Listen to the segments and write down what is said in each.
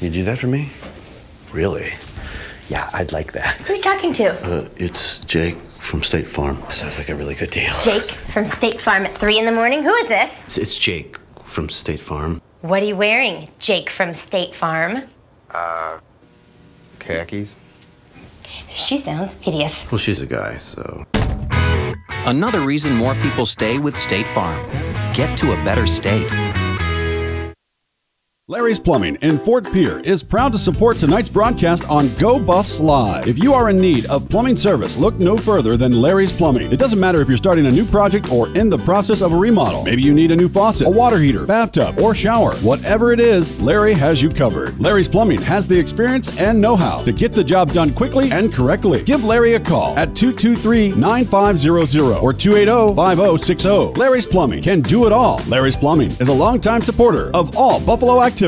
You do that for me? Really? Yeah, I'd like that. Who are you talking to? It's Jake from State Farm. Sounds like a really good deal. Jake from State Farm at 3 in the morning? Who is this? It's Jake from State Farm. What are you wearing, Jake from State Farm? Khakis. She sounds hideous. Well, she's a guy, so... Another reason more people stay with State Farm. Get to a better state. Larry's Plumbing in Fort Pierre is proud to support tonight's broadcast on Go Buffs Live. If you are in need of plumbing service, look no further than Larry's Plumbing. It doesn't matter if you're starting a new project or in the process of a remodel. Maybe you need a new faucet, a water heater, bathtub, or shower. Whatever it is, Larry has you covered. Larry's Plumbing has the experience and know-how to get the job done quickly and correctly. Give Larry a call at 223-9500 or 280-5060. Larry's Plumbing can do it all. Larry's Plumbing is a longtime supporter of all Buffalo activities.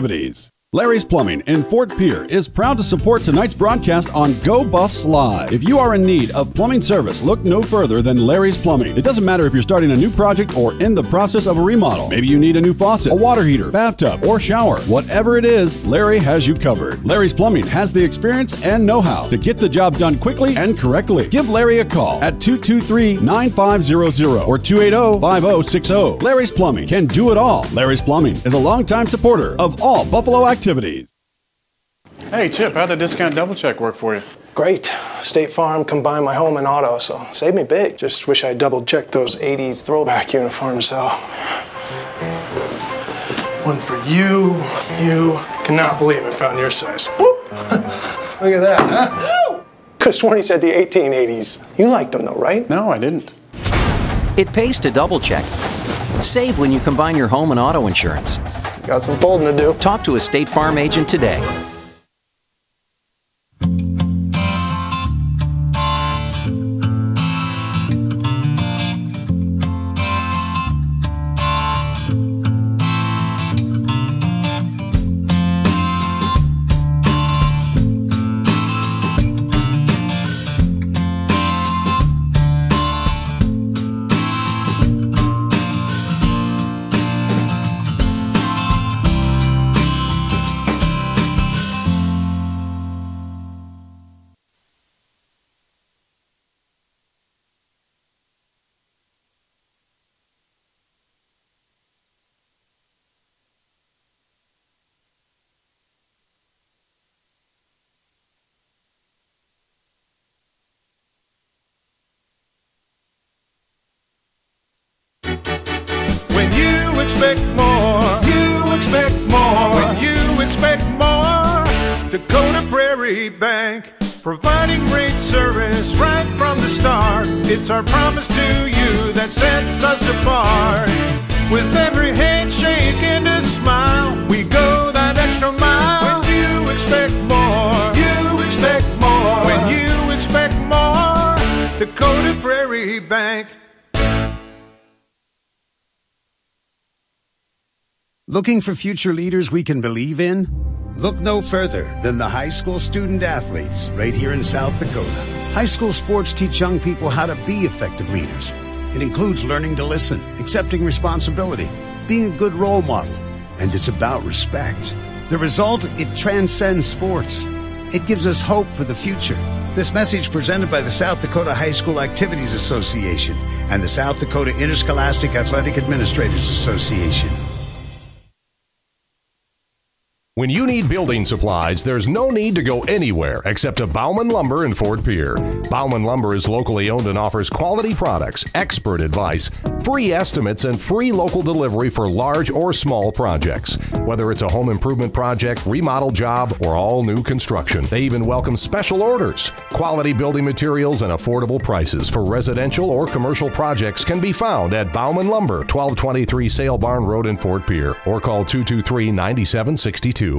Larry's Plumbing in Fort Pierre is proud to support tonight's broadcast on Go Buffs Live. If you are in need of plumbing service, look no further than Larry's Plumbing. It doesn't matter if you're starting a new project or in the process of a remodel. Maybe you need a new faucet, a water heater, bathtub, or shower. Whatever it is, Larry has you covered. Larry's Plumbing has the experience and know-how to get the job done quickly and correctly. Give Larry a call at 223-9500 or 280-5060. Larry's Plumbing can do it all. Larry's Plumbing is a longtime supporter of all Buffalo activities. Hey, Chip, how'd the discount double check work for you? Great. State Farm combined my home and auto, so saved me big. Just wish I double checked those 80s throwback uniforms, so. One for you. Cannot believe I found your size. Whoop. Look at that, huh? Could have sworn he said the 1880s. You liked them though, right? No, I didn't. It pays to double check. Save when you combine your home and auto insurance. Got some folding to do. Talk to a State Farm agent today. Expect more, you expect more. When you expect more, Dakota Prairie Bank, providing great service right from the start. It's our promise to you that sets us apart. With every handshake and a smile, we go that extra mile. When you expect more, you expect more. When you expect more, Dakota Prairie Bank. Looking for future leaders we can believe in? Look no further than the high school student athletes right here in South Dakota. High school sports teach young people how to be effective leaders. It includes learning to listen, accepting responsibility, being a good role model, and it's about respect. The result, it transcends sports. It gives us hope for the future. This message presented by the South Dakota High School Activities Association and the South Dakota Interscholastic Athletic Administrators Association. When you need building supplies, there's no need to go anywhere except to Bauman Lumber in Fort Pierre. Bauman Lumber is locally owned and offers quality products, expert advice, free estimates, and free local delivery for large or small projects. Whether it's a home improvement project, remodel job, or all new construction, they even welcome special orders. Quality building materials and affordable prices for residential or commercial projects can be found at Bauman Lumber, 1223 Sale Barn Road in Fort Pierre, or call 223-9762.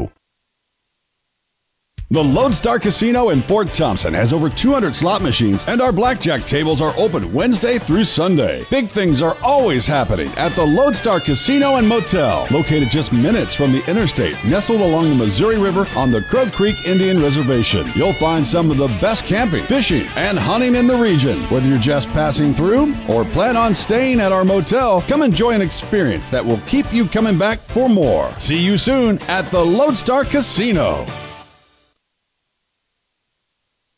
The Lodestar Casino in Fort Thompson has over 200 slot machines, and our blackjack tables are open Wednesday through Sunday. Big things are always happening at the Lodestar Casino and Motel, located just minutes from the interstate, nestled along the Missouri River on the Crow Creek Indian Reservation. You'll find some of the best camping, fishing, and hunting in the region. Whether you're just passing through or plan on staying at our motel, come enjoy an experience that will keep you coming back for more. See you soon at the Lodestar Casino.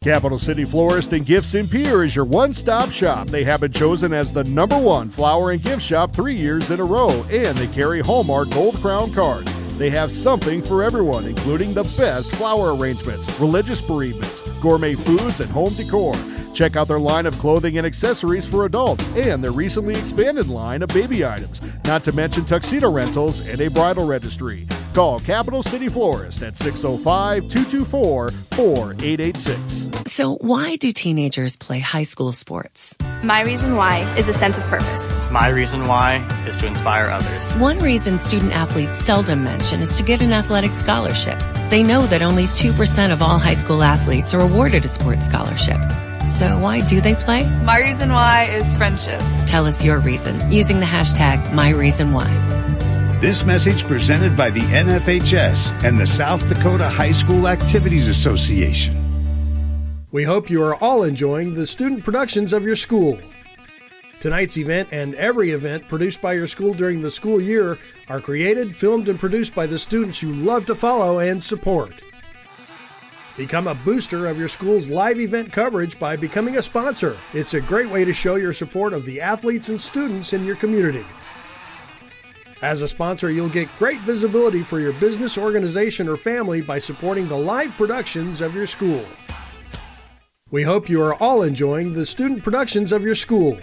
Capital City Florist and Gifts in Pierre is your one-stop shop. They have been chosen as the #1 flower and gift shop 3 years in a row, and they carry Hallmark Gold Crown cards. They have something for everyone, including the best flower arrangements, religious bereavements, gourmet foods, and home decor. Check out their line of clothing and accessories for adults and their recently expanded line of baby items, not to mention tuxedo rentals and a bridal registry. Call Capital City Florist at 605-224-4886. So why do teenagers play high school sports? My reason why is a sense of purpose. My reason why is to inspire others. One reason student athletes seldom mention is to get an athletic scholarship. They know that only 2% of all high school athletes are awarded a sports scholarship. So why do they play? My reason why is friendship. Tell us your reason using the hashtag #MyReasonWhy. This message presented by the NFHS and the South Dakota High School Activities Association. We hope you are all enjoying the student productions of your school. Tonight's event and every event produced by your school during the school year are created, filmed, and produced by the students you love to follow and support. Become a booster of your school's live event coverage by becoming a sponsor. It's a great way to show your support of the athletes and students in your community. As a sponsor, you'll get great visibility for your business, organization, or family by supporting the live productions of your school. We hope you are all enjoying the student productions of your school.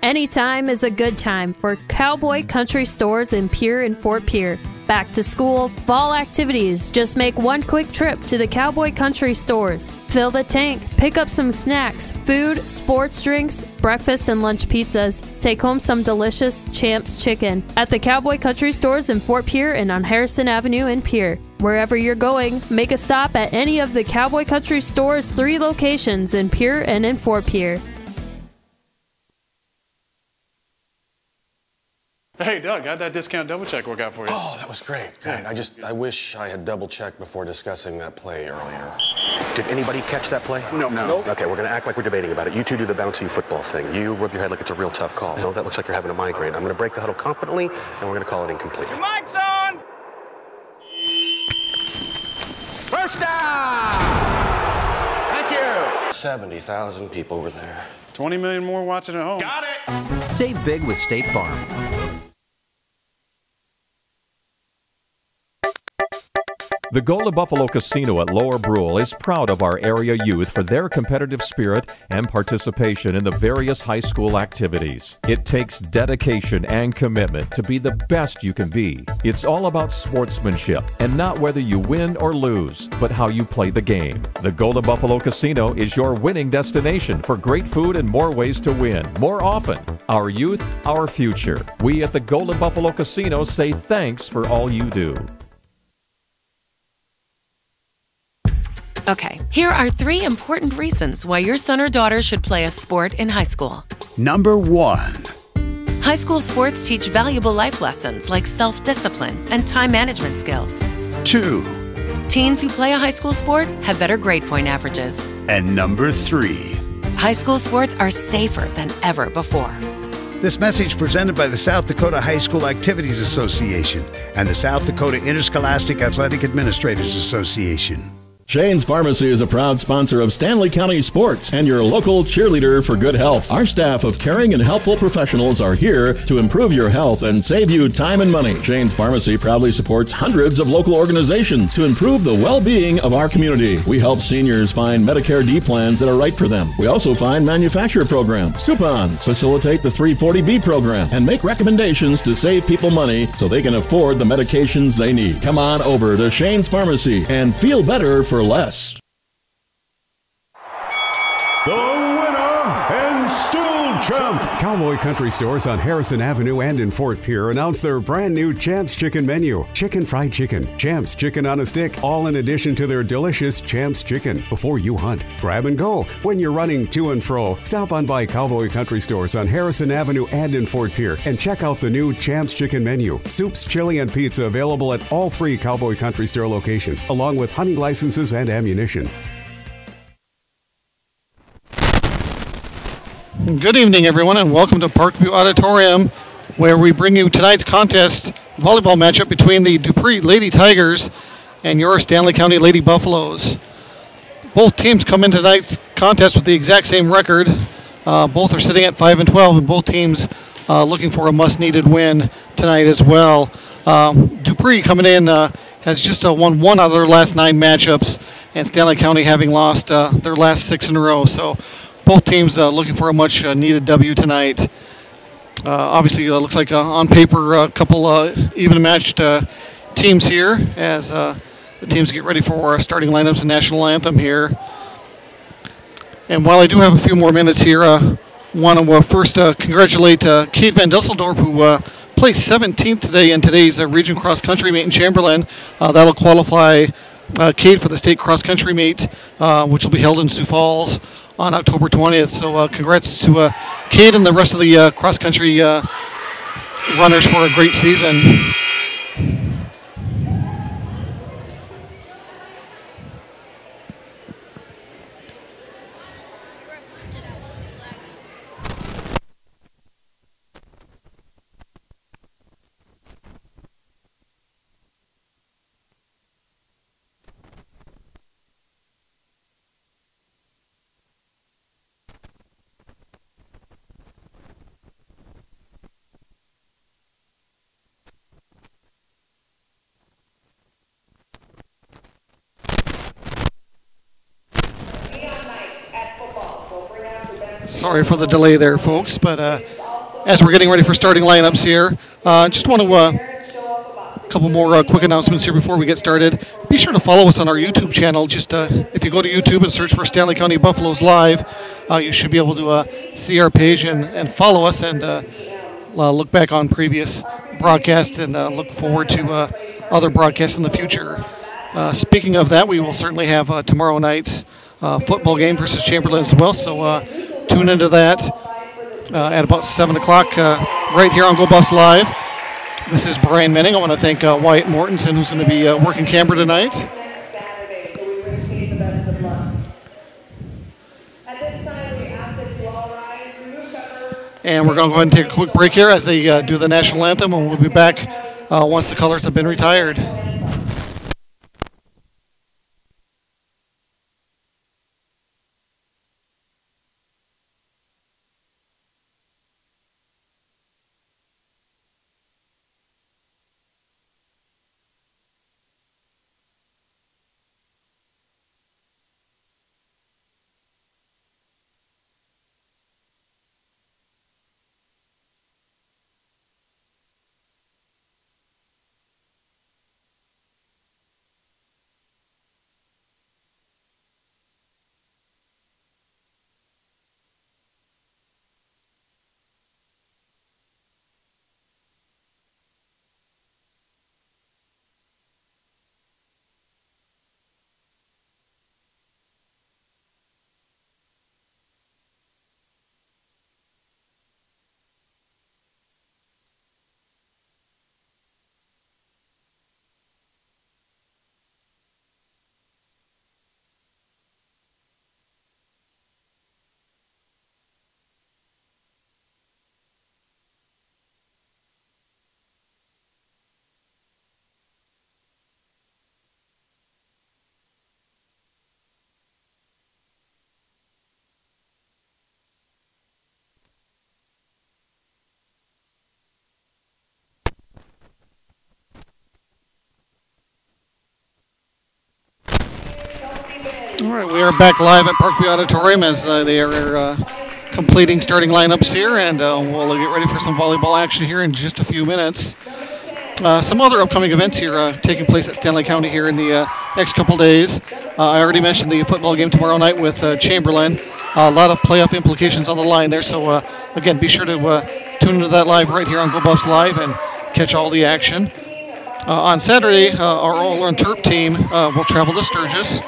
Anytime is a good time for Cowboy Country Stores in Pierre and Fort Pierre. Back to school, fall activities. Just make one quick trip to the Cowboy Country Stores. Fill the tank, pick up some snacks, food, sports drinks, breakfast and lunch pizzas. Take home some delicious Champs chicken at the Cowboy Country Stores in Fort Pierre and on Harrison Avenue in Pierre. Wherever you're going, make a stop at any of the Cowboy Country Stores' 3 locations in Pierre and in Fort Pierre. Hey, Doug, how'd that discount double check work out for you? Oh, that was great. Good. I wish I had double checked before discussing that play earlier. Did anybody catch that play? No. Okay, we're gonna act like we're debating about it. You two do the bouncy football thing. You rub your head like it's a real tough call. No, that looks like you're having a migraine. I'm gonna break the huddle confidently, and we're gonna call it incomplete. Your mic's on! First down! Thank you! 70,000 people were there. 20 million more watching at home. Got it! Save big with State Farm. The Golden Buffalo Casino at Lower Brule is proud of our area youth for their competitive spirit and participation in the various high school activities. It takes dedication and commitment to be the best you can be. It's all about sportsmanship and not whether you win or lose, but how you play the game. The Golden Buffalo Casino is your winning destination for great food and more ways to win, more often. Our youth, our future. We at the Golden Buffalo Casino say thanks for all you do. Okay, here are 3 important reasons why your son or daughter should play a sport in high school. Number 1. High school sports teach valuable life lessons like self-discipline and time management skills. 2. Teens who play a high school sport have better grade point averages. And number 3. High school sports are safer than ever before. This message presented by the South Dakota High School Activities Association and the South Dakota Interscholastic Athletic Administrators Association. Shane's Pharmacy is a proud sponsor of Stanley County Sports and your local cheerleader for good health. Our staff of caring and helpful professionals are here to improve your health and save you time and money. Shane's Pharmacy proudly supports hundreds of local organizations to improve the well-being of our community. We help seniors find Medicare D plans that are right for them. We also find manufacturer programs, coupons, facilitate the 340B program, and make recommendations to save people money so they can afford the medications they need. Come on over to Shane's Pharmacy and feel better for less. The winner and still Trump! Cowboy Country Stores on Harrison Avenue and in Fort Pierre announced their brand new Champs Chicken menu. Chicken fried chicken, Champs chicken on a stick, all in addition to their delicious Champs chicken. Before you hunt, grab and go. When you're running to and fro, stop on by Cowboy Country Stores on Harrison Avenue and in Fort Pierre and check out the new Champs Chicken menu. Soups, chili, and pizza available at all 3 Cowboy Country Store locations, along with hunting licenses and ammunition. Good evening, everyone, and welcome to Parkview Auditorium, where we bring you tonight's contest volleyball matchup between the Dupree Lady Tigers and your Stanley County Lady Buffaloes. Both teams come into tonight's contest with the exact same record. Both are sitting at 5-12, and both teams looking for a must-needed win tonight as well. Dupree coming in has just won 1 out of their last 9 matchups, and Stanley County having lost their last 6 in a row. So both teams looking for a much-needed W tonight. Obviously, it looks like on paper a couple even-matched teams here as the teams get ready for starting lineups and national anthem here. And while I do have a few more minutes here, I want to first congratulate Kate Van Dusseldorp, who placed 17th today in today's region cross-country meet in Chamberlain. That'll qualify Kate for the state cross-country meet, which will be held in Sioux Falls on October 20th. So congrats to Kate and the rest of the cross-country runners for a great season. Sorry for the delay there, folks, but as we're getting ready for starting lineups here, just want to a couple more quick announcements here before we get started. Be sure to follow us on our YouTube channel. Just if you go to YouTube and search for Stanley County Buffaloes Live, you should be able to see our page and follow us and look back on previous broadcasts and look forward to other broadcasts in the future. Speaking of that, we will certainly have tomorrow night's football game versus Chamberlain as well, so tune into that at about 7 o'clock right here on Go Buffs Live. This is Brian Menning. I want to thank Wyatt Mortensen, who's going to be working camera tonight. And we're going to go ahead and take a quick break here as they do the national anthem, and we'll be back once the colors have been retired. All right, we are back live at Parkview Auditorium as they are completing starting lineups here, and we'll get ready for some volleyball action here in just a few minutes. Some other upcoming events here taking place at Stanley County here in the next couple days. I already mentioned the football game tomorrow night with Chamberlain. A lot of playoff implications on the line there. So, again, be sure to tune into that live right here on Go Buffs Live and catch all the action. On Saturday, our All-Learn Terp team will travel to Sturgis.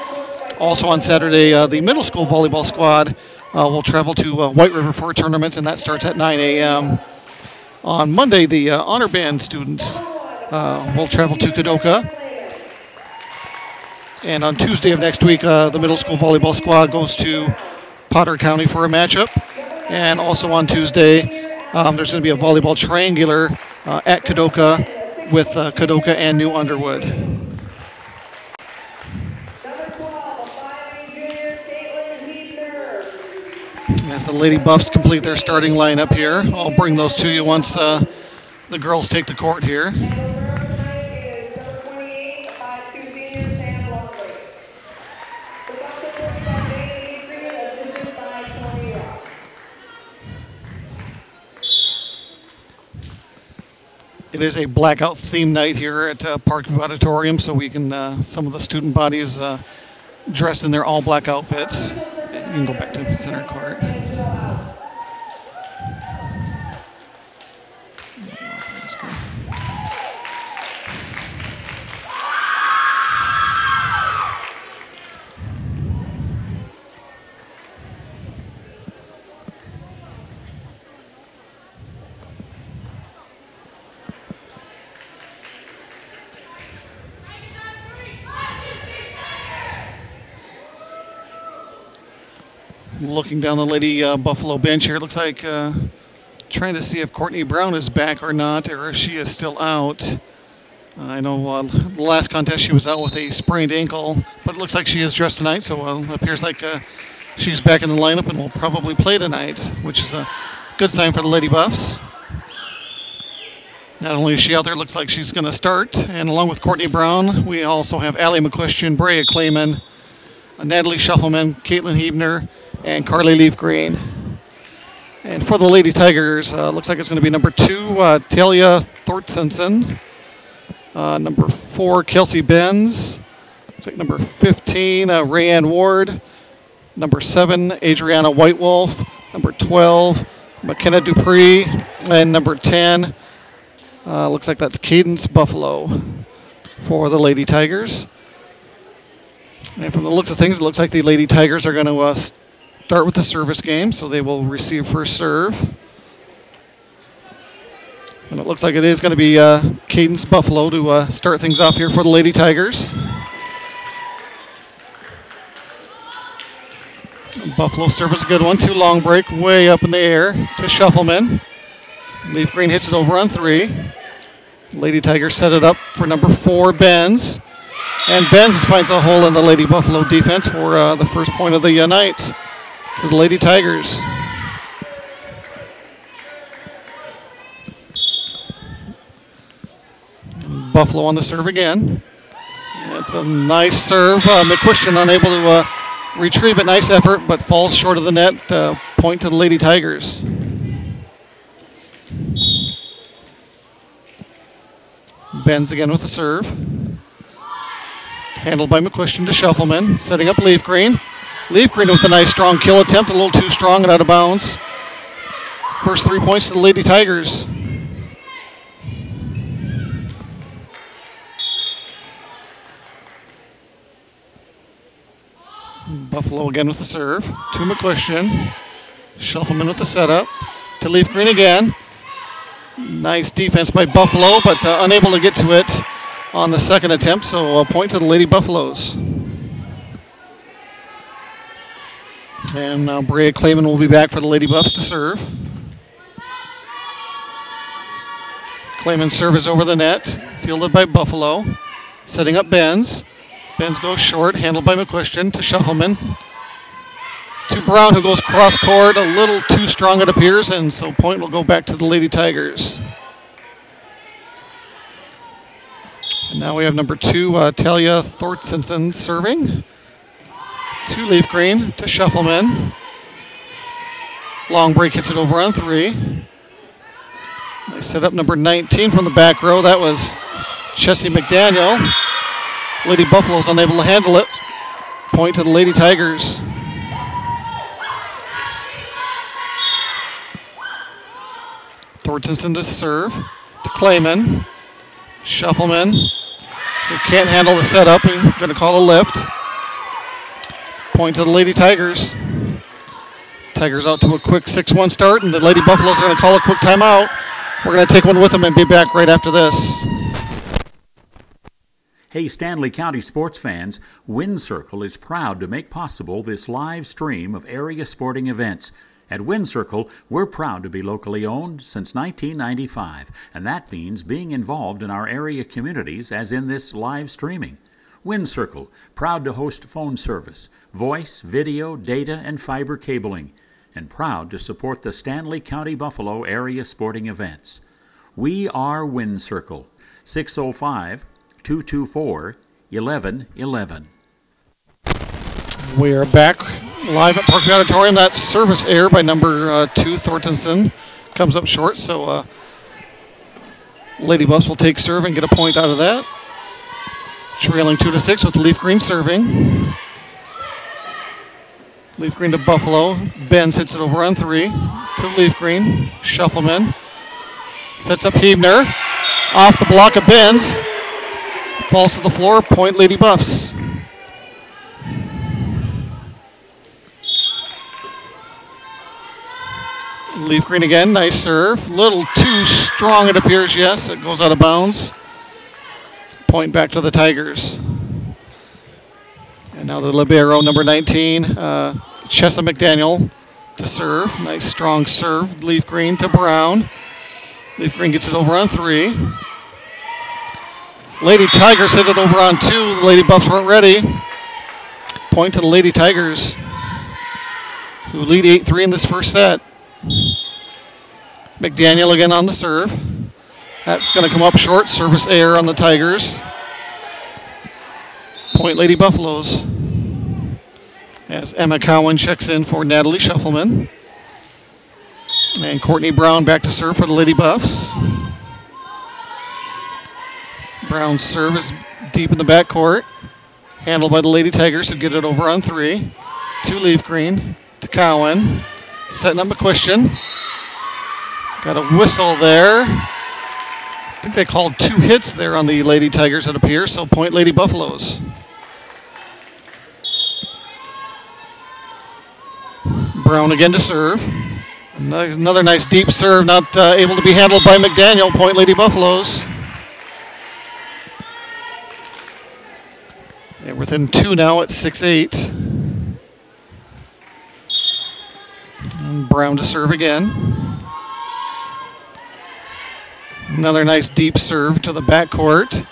Also on Saturday, the middle school volleyball squad will travel to White River for a tournament, and that starts at 9 a.m. On Monday, the Honor Band students will travel to Kadoka. And on Tuesday of next week, the middle school volleyball squad goes to Potter County for a matchup. And also on Tuesday, there's going to be a volleyball triangular at Kadoka with Kadoka and New Underwood. As the Lady Buffs complete their starting lineup here, I'll bring those to you once the girls take the court here. It is a blackout theme night here at Parkview Auditorium, so we can, some of the student bodies dressed in their all black outfits. You can go back to the center court. Looking down the Lady Buffalo bench here, it looks like trying to see if Courtney Brown is back or not, or if she is still out. I know the last contest she was out with a sprained ankle, but it looks like she is dressed tonight, so it appears like she's back in the lineup and will probably play tonight, which is a good sign for the Lady Buffs. Not only is she out there, it looks like she's going to start, and along with Courtney Brown, we also have Allie McQuestion, Brea Clayman, Natalie Shuffleman, Caitlin Hebner, and Carly Leaf Green. And for the Lady Tigers, looks like it's going to be number 2, Talia Thorstensen. Number 4, Kelsey Benz. Looks like number 15, Rayanne Ward. Number 7, Adriana Whitewolf. Number 12, McKenna Dupree. And number 10, looks like that's Cadence Buffalo for the Lady Tigers. And from the looks of things, it looks like the Lady Tigers are going to start with the service game, so they will receive first serve. And it looks like it is going to be Cadence Buffalo to start things off here for the Lady Tigers. Buffalo serve is a good one. 2 long break, way up in the air to Shuffleman. Leaf Green hits it over on 3. Lady Tigers set it up for number 4, Benz. And Benz finds a hole in the Lady Buffalo defense for the first point of the night to the Lady Tigers. And Buffalo on the serve again. It's a nice serve. McQuestion unable to retrieve it. Nice effort, but falls short of the net. Point to the Lady Tigers. Benz again with the serve. Handled by McQuestion to Shuffleman, setting up Leaf Green. Leaf Green with a nice strong kill attempt, a little too strong and out of bounds. First 3 points to the Lady Tigers. Buffalo again with the serve to McQuestion. Shuffleman with the setup to Leaf Green again. Nice defense by Buffalo, but unable to get to it on the second attempt, so a point to the Lady Buffaloes. And now Brea Clayman will be back for the Lady Buffs to serve. Clayman's serve is over the net, fielded by Buffalo. Setting up Benz. Benz goes short, handled by McQuestion to Shuffleman. To Brown, who goes cross court, a little too strong it appears, and so point will go back to the Lady Tigers. And now we have number 2, Talia Thorstensen serving. To Leaf Green, to Shuffleman. Long break hits it over on 3. They set up number 19 from the back row. That was Chessie McDaniel. Lady Buffalo's unable to handle it. Point to the Lady Tigers. Thorstensen to serve. To Clayman. Shuffleman, who can't handle the setup, and going to call a lift. Point to the Lady Tigers. Tigers out to a quick 6-1 start, and the Lady Buffaloes are going to call a quick timeout. We're going to take one with them and be back right after this. Hey, Stanley County sports fans, Wind Circle is proud to make possible this live stream of area sporting events. At Wind Circle, we're proud to be locally owned since 1995, and that means being involved in our area communities as in this live streaming. Wind Circle, proud to host phone service, voice, video, data, and fiber cabling, and proud to support the Stanley County Buffalo area sporting events. We are Wind Circle, 605-224-1111. We are back live at Parkview Auditorium. That service error by number 2, Thorstensen, comes up short, so Lady Buffs will take serve and get a point out of that. Trailing 2-6 with Leaf Green serving. Leaf Green to Buffalo. Benz hits it over on 3 to Leaf Green. Shuffleman sets up Hebner. Off the block of Benz. Falls to the floor. Point Lady Buffs. Leaf Green again. Nice serve. Little too strong, it appears. Yes, it goes out of bounds. Point back to the Tigers. And now the libero, number 19, Chessa McDaniel to serve. Nice strong serve. Leaf Green to Brown. Leaf Green gets it over on 3. Lady Tigers hit it over on 2. The Lady Buffs weren't ready. Point to the Lady Tigers, who lead 8-3 in this first set. McDaniel again on the serve. That's going to come up short. Service error on the Tigers. Point Lady Buffaloes. As Emma Cowan checks in for Natalie Shuffleman. And Courtney Brown back to serve for the Lady Buffs. Brown's serve is deep in the backcourt. Handled by the Lady Tigers, who get it over on 3. To Leaf Green. To Cowan. Setting up McQuestion. Got a whistle there. I think they called 2 hits there on the Lady Tigers, it appears, so point Lady Buffaloes. Brown again to serve. Another nice deep serve, not able to be handled by McDaniel. Point Lady Buffaloes. They're within 2 now at 6-8. And Brown to serve again. Another nice deep serve to the backcourt.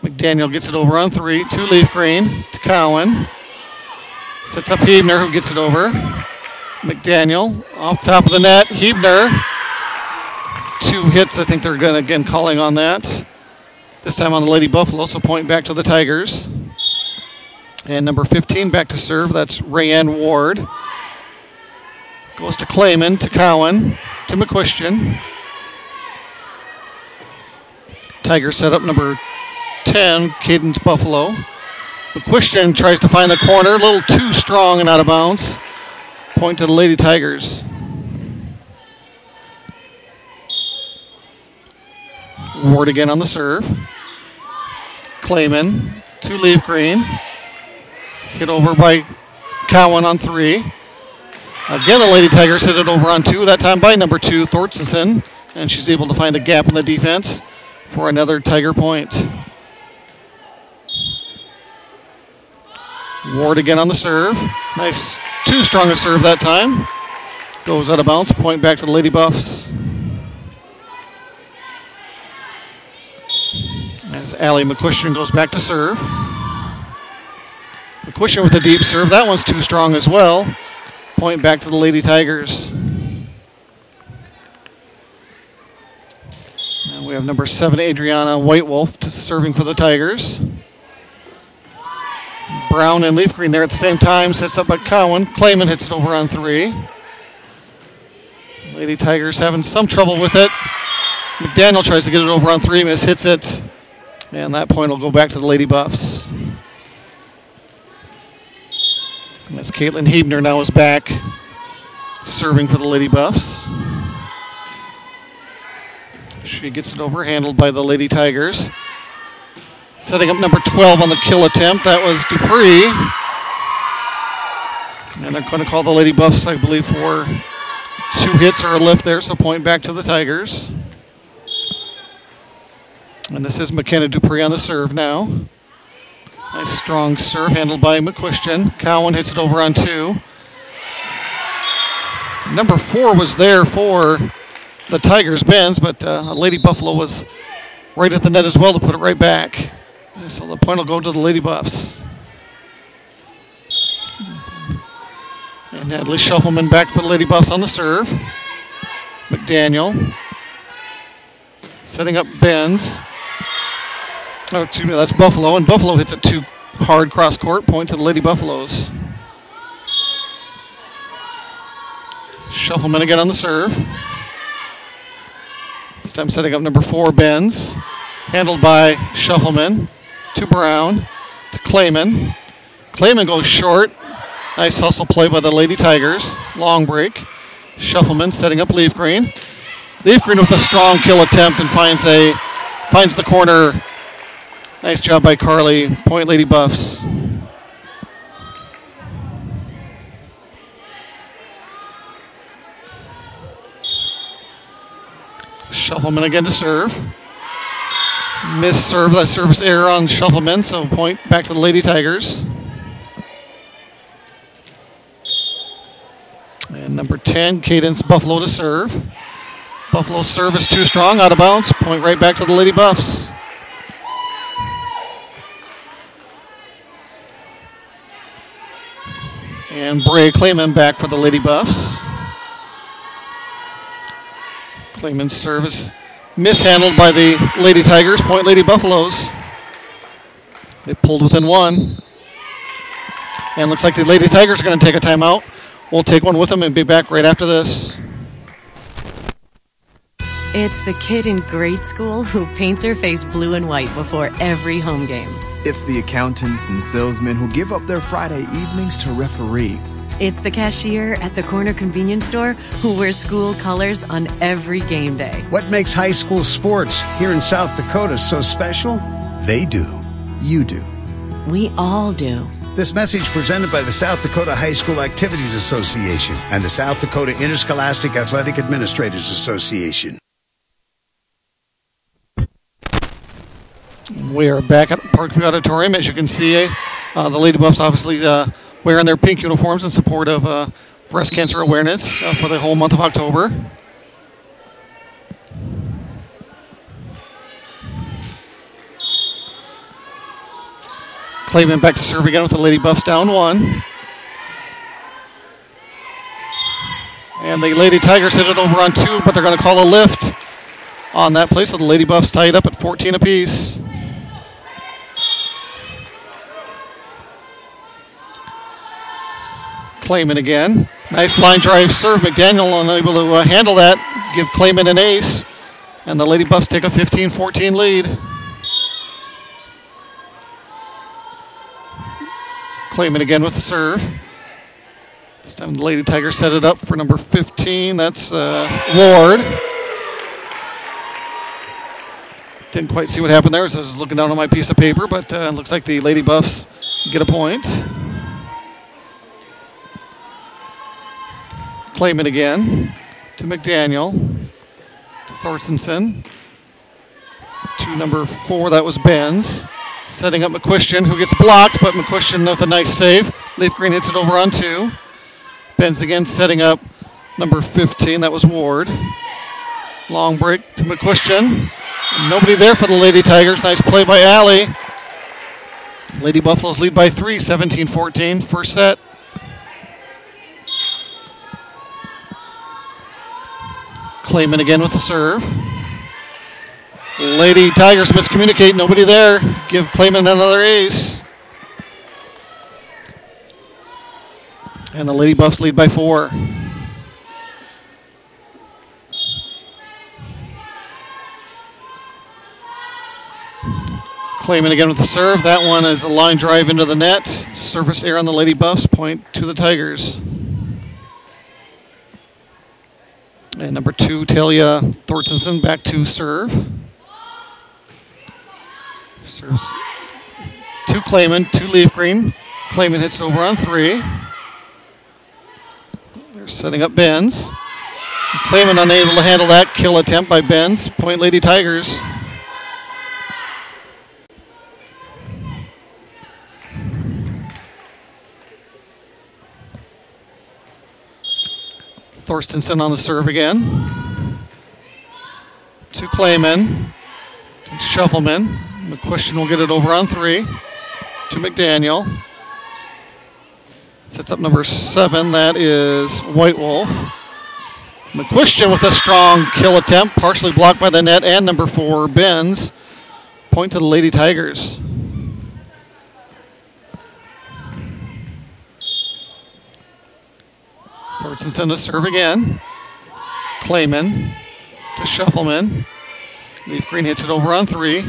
McDaniel gets it over on 3. To Leaf Green. To Cowan. Sets up Hebner, who gets it over. McDaniel off top of the net. Hebner. 2 hits. I think they're going to again calling on that. This time on the Lady Buffalo, so point back to the Tigers. And number 15 back to serve. That's Rayanne Ward. Goes to Clayman. To Cowan. To McQuestion. Tigers set up number 10, Cadence Buffalo. McQuestion tries to find the corner. A little too strong and out of bounds. Point to the Lady Tigers. Ward again on the serve. Clayman to Leaf Green. Hit over by Cowan on 3. Again, the Lady Tigers hit it over on 2, that time by number 2, Thorstensen. And she's able to find a gap in the defense for another Tiger point. Ward again on the serve. Nice, too strong a serve that time. Goes out of bounds. Point back to the Lady Buffs. As Allie McQuestion goes back to serve. McQuestion with a deep serve. That one's too strong as well. Point back to the Lady Tigers. And we have number 7, Adriana Whitewolf, serving for the Tigers. Brown and Leaf Green there at the same time. Sets up by Cowan. Clayman hits it over on 3. Lady Tigers having some trouble with it. McDaniel tries to get it over on 3. Hits it. And that point will go back to the Lady Buffs. And as Caitlin Hebner now is back, serving for the Lady Buffs. She gets it over, handled by the Lady Tigers. Setting up number 12 on the kill attempt. That was Dupree. And they're going to call the Lady Buffs, I believe, for 2 hits or a lift there, so point back to the Tigers. And this is McKenna Dupree on the serve now. Nice strong serve handled by McQuistion. Cowan hits it over on 2. Number 4 was there for the Tigers, Benz, but Lady Buffalo was right at the net as well to put it right back. So the point will go to the Lady Buffs. And Natalie Shuffleman back for the Lady Buffs on the serve. McDaniel setting up Benz. Oh, excuse me, that's Buffalo, and Buffalo hits it too hard cross court, point to the Lady Buffaloes. Shuffleman again on the serve. This time setting up number 4, Benz. Handled by Shuffleman to Brown to Clayman. Clayman goes short. Nice hustle play by the Lady Tigers. Long break. Shuffleman setting up Leaf Green. Leaf Green with a strong kill attempt and finds the corner. Nice job by Carly. Point Lady Buffs. Shuffleman again to serve. Missed serve, that service error on Shuffleman, so point back to the Lady Tigers. And number 10, Cadence Buffalo to serve. Buffalo's serve is too strong, out of bounds. Point right back to the Lady Buffs. And Bray Clayman back for the Lady Buffs. Clayman's service mishandled by the Lady Tigers. Point Lady Buffaloes. They pulled within 1. And looks like the Lady Tigers are going to take a timeout. We'll take one with them and be back right after this. It's the kid in grade school who paints her face blue and white before every home game. It's the accountants and salesmen who give up their Friday evenings to referee. It's the cashier at the corner convenience store who wears school colors on every game day. What makes high school sports here in South Dakota so special? They do. You do. We all do. This message presented by the South Dakota High School Activities Association and the South Dakota Interscholastic Athletic Administrators Association. We are back at Parkview Auditorium. As you can see, the Lady Buffs obviously wearing their pink uniforms in support of breast cancer awareness for the whole month of October. Clayman back to serve again with the Lady Buffs down 1. And the Lady Tigers hit it over on 2, but they're going to call a lift on that play, so the Lady Buffs tied up at 14 apiece. Clayman again. Nice line drive serve. McDaniel unable to handle that. Give Clayman an ace. And the Lady Buffs take a 15-14 lead. Clayman again with the serve. This time the Lady Tigers set it up for number 15. That's Ward. Didn't quite see what happened there, so I was looking down on my piece of paper, but it looks like the Lady Buffs get a point. Clayman again to McDaniel, to Thorstensen, to number 4, that was Benz. Setting up McQuistion, who gets blocked, but McQuistion with a nice save. Leaf Green hits it over on 2. Benz again setting up number 15, that was Ward. Long break to McQuistion. Nobody there for the Lady Tigers. Nice play by Allie. Lady Buffaloes lead by 3, 17-14, first set. Clayman again with the serve. Lady Tigers miscommunicate, nobody there. Give Clayman another ace. And the Lady Buffs lead by 4. Clayman again with the serve. That one is a line drive into the net. Service error on the Lady Buffs, point to the Tigers. And number 2, Talia Thorstensen, back to serve. Serves to Clayman, to Leaf Green. Clayman hits it over on 3. They're setting up Benz. Clayman unable to handle that kill attempt by Benz. Point Lady Tigers. Thorstensen on the serve again. To Clayman. To Shuffleman. McQuestion will get it over on 3. To McDaniel. Sets up number 7. That is White Wolf. McQuestion with a strong kill attempt, partially blocked by the net, and number 4, Benz. Point to the Lady Tigers. Thorstensen to serve again. Clayman to Shuffleman. Leaf Green hits it over on 3.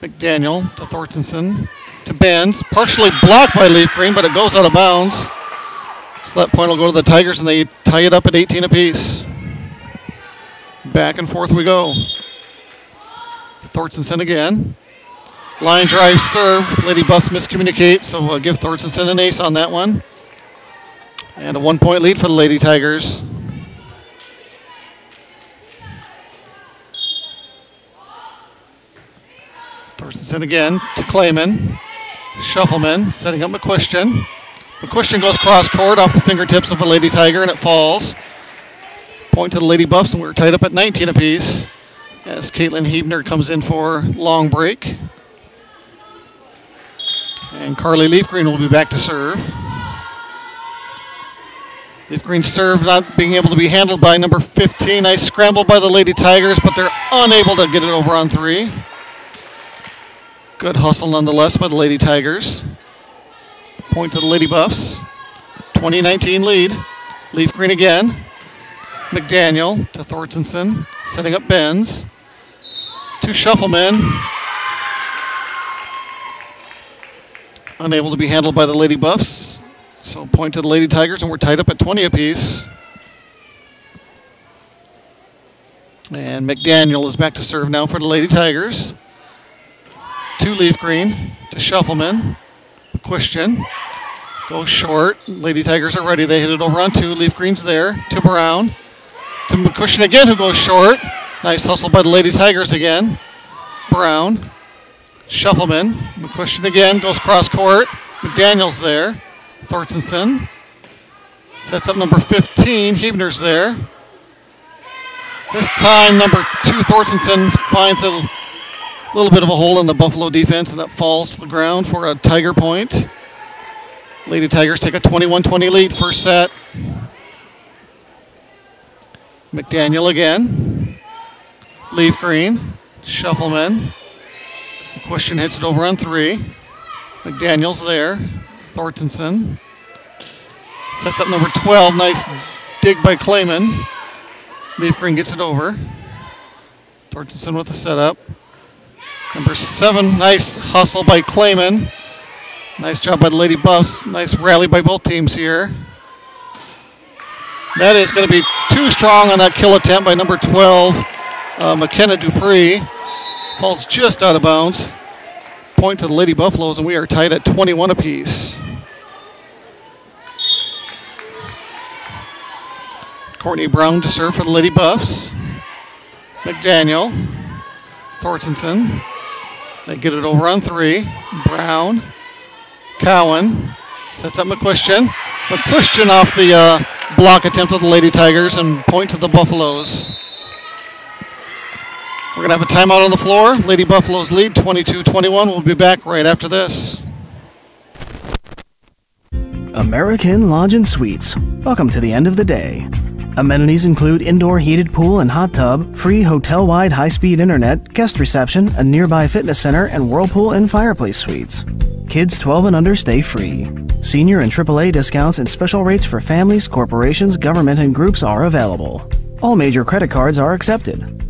McDaniel to Thorstensen to Benz. Partially blocked by Leaf Green, but it goes out of bounds. So that point will go to the Tigers, and they tie it up at 18 apiece. Back and forth we go. Thorstensen again. Line drive serve. Lady Buffs miscommunicate, so give Thorstensen an ace on that one. And a 1-point lead for the Lady Tigers. Thorstensen again to Clayman. Shuffleman setting up McQuestion. McQuestion goes cross court off the fingertips of a Lady Tiger, and it falls. Point to the Lady Buffs, and we're tied up at 19 apiece as Caitlin Hebner comes in for long break. And Carly Leaf Green will be back to serve. Leaf Green serve not being able to be handled by number 15. Nice scramble by the Lady Tigers, but they're unable to get it over on 3. Good hustle nonetheless by the Lady Tigers. Point to the Lady Buffs. 2019 lead. Leaf Green again. McDaniel to Thorstensen. Setting up Benz. To Shuffleman. Unable to be handled by the Lady Buffs. So point to the Lady Tigers, and we're tied up at 20 apiece. And McDaniel is back to serve now for the Lady Tigers. To Leaf Green. To Shuffleman. McQuestion goes short. Lady Tigers are ready. They hit it over on 2. Leaf Green's there. To Brown. To McQuestion again, who goes short. Nice hustle by the Lady Tigers again. Brown. Shuffleman. McQuestion again. Goes cross court. McDaniel's there. Thorstensen. Sets up number 15. Hebner's there. This time, number 2, Thorstensen, finds a little bit of a hole in the Buffalo defense, and that falls to the ground for a Tiger point. Lady Tigers take a 21-20 lead, first set. McDaniel again. Leaf Green. Shuffleman. McQuestion hits it over on 3. McDaniel's there. Thorstensen. Sets up number 12. Nice dig by Clayman. Leaf Green gets it over. Thorstensen with the setup. Number 7, nice hustle by Clayman. Nice job by the Lady Buffs. Nice rally by both teams here. That is going to be too strong on that kill attempt by number 12, McKenna Dupree. Falls just out of bounds. Point to the Lady Buffaloes, and we are tied at 21 apiece. Courtney Brown to serve for the Lady Buffs. McDaniel. Thorstensen. They get it over on 3. Brown. Cowan. Sets up McQuestion. McQuestion off the block attempt of the Lady Tigers, and point to the Buffaloes. We're going to have a timeout on the floor. Lady Buffaloes lead 22-21. We'll be back right after this. American Lodge and Suites. Welcome to the end of the day. Amenities include indoor heated pool and hot tub, free hotel-wide high-speed internet, guest reception, a nearby fitness center, and whirlpool and fireplace suites. Kids 12 and under stay free. Senior and AAA discounts and special rates for families, corporations, government, and groups are available. All major credit cards are accepted.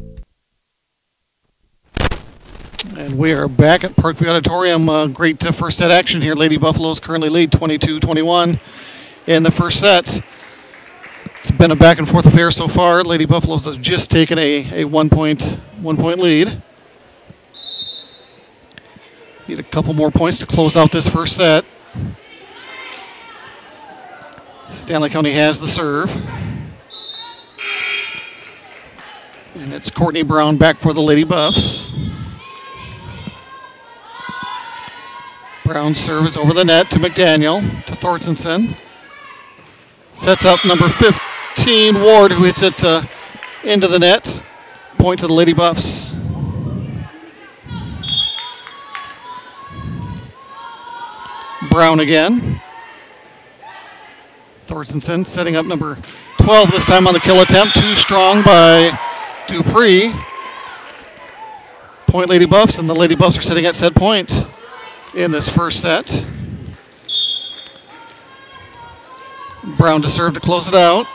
And we are back at Parkview Auditorium. Great first set action here. Lady Buffaloes currently lead 22-21 in the first set. It's been a back and forth affair so far. Lady Buffaloes have just taken a 1 point lead. Need a couple more points to close out this first set. Stanley County has the serve. And it's Courtney Brown back for the Lady Buffs. Brown's serve is over the net to McDaniel, to Thorstensen. Sets up number 15, Ward, who hits it into the net. Point to the Lady Buffs. Brown again. Thorstensen setting up number 12 this time on the kill attempt. Too strong by Dupree. Point Lady Buffs, and the Lady Buffs are sitting at set point in this first set. Brown to serve to close it out.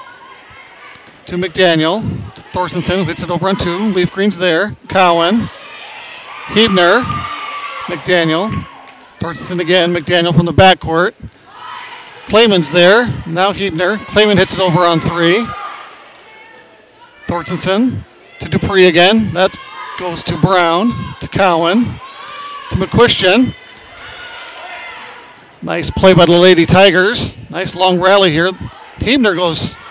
To McDaniel. To Thorstensen, who hits it over on 2. Leaf Green's there. Cowan. Hebner. McDaniel. Thorstensen again. McDaniel from the backcourt. Clayman's there. Now Hebner. Clayman hits it over on 3. Thorstensen to Dupree again. That goes to Brown. To Cowan. To McQuistion. Nice play by the Lady Tigers. Nice long rally here. Hebner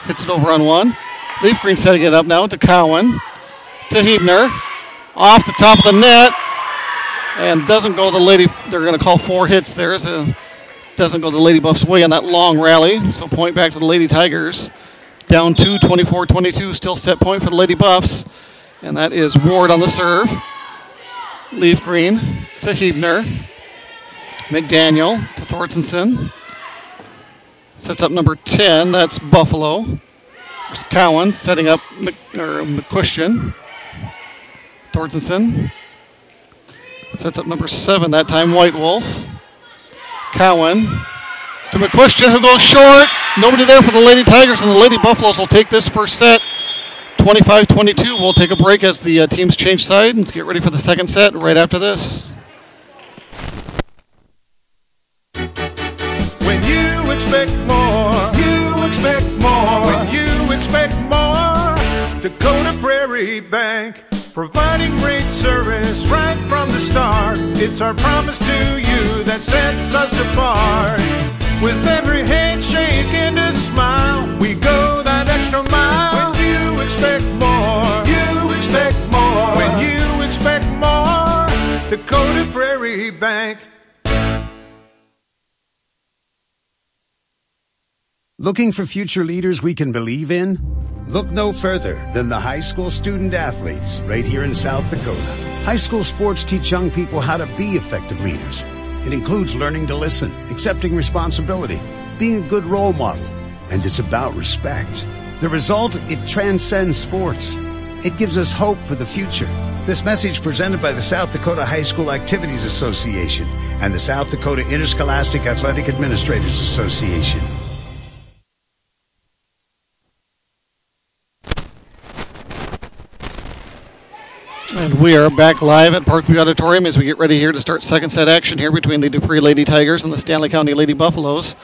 hits it over on 1. Leaf Green setting it up now to Cowan. To Hebner. Off the top of the net. And doesn't go the Lady. They're going to call 4 hits there. Doesn't go the Lady Buffs' way on that long rally. So point back to the Lady Tigers. Down 2, 24-22. Still set point for the Lady Buffs. And that is Ward on the serve. Leaf Green to Hebner. McDaniel to Thorstensen. Sets up number 10. That's Buffalo. There's Cowan setting up McQuistion. Thorstensen. Sets up number 7. That time White Wolf. Cowan to McQuistion, who goes short. Nobody there for the Lady Tigers, and the Lady Buffaloes will take this first set 25-22. We'll take a break as the teams change sides and get ready for the second set right after this. When you expect more, you expect more. When you expect more, Dakota Prairie Bank, providing great service right from the start. It's our promise to you that sets us apart. With every handshake and a smile, we go that extra mile. When you expect more, you expect more. When you expect more, Dakota Prairie Bank. Looking for future leaders we can believe in? Look no further than the high school student athletes right here in South Dakota. High school sports teach young people how to be effective leaders. It includes learning to listen, accepting responsibility, being a good role model, and it's about respect. The result, it transcends sports. It gives us hope for the future. This message presented by the South Dakota High School Activities Association and the South Dakota Interscholastic Athletic Administrators Association. And we are back live at Parkview Auditorium as we get ready here to start second set action here between the Dupree Lady Tigers and the Stanley County Lady Buffaloes.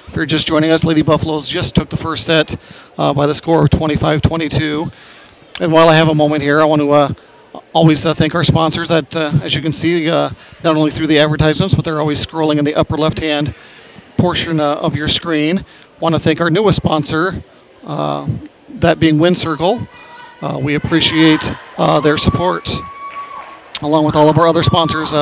If you're just joining us, Lady Buffaloes just took the first set by the score of 25-22. And while I have a moment here, I want to always thank our sponsors that, as you can see, not only through the advertisements, but they're always scrolling in the upper left-hand portion of your screen. I want to thank our newest sponsor, that being Wind Circle. We appreciate their support, along with all of our other sponsors.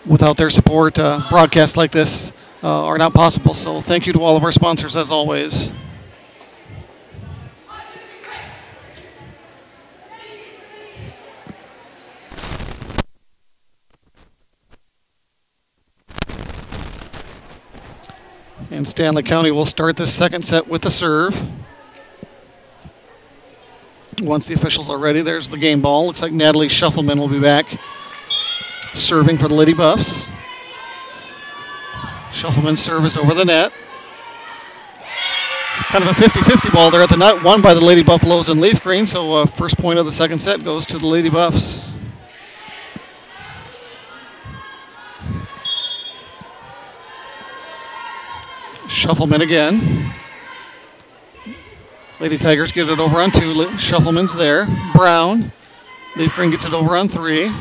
Without their support, broadcasts like this are not possible. So thank you to all of our sponsors, as always. And Stanley County will start this second set with the serve. Once the officials are ready, there's the game ball. Looks like Natalie Shuffleman will be back serving for the Lady Buffs. Shuffleman's serve is over the net. Kind of a 50-50 ball there at the net, won by the Lady Buffaloes and Leaf Green, so first point of the second set goes to the Lady Buffs. Shuffleman again. Lady Tigers get it over on 2. Shuffleman's there. Brown. Leaf Green gets it over on 3.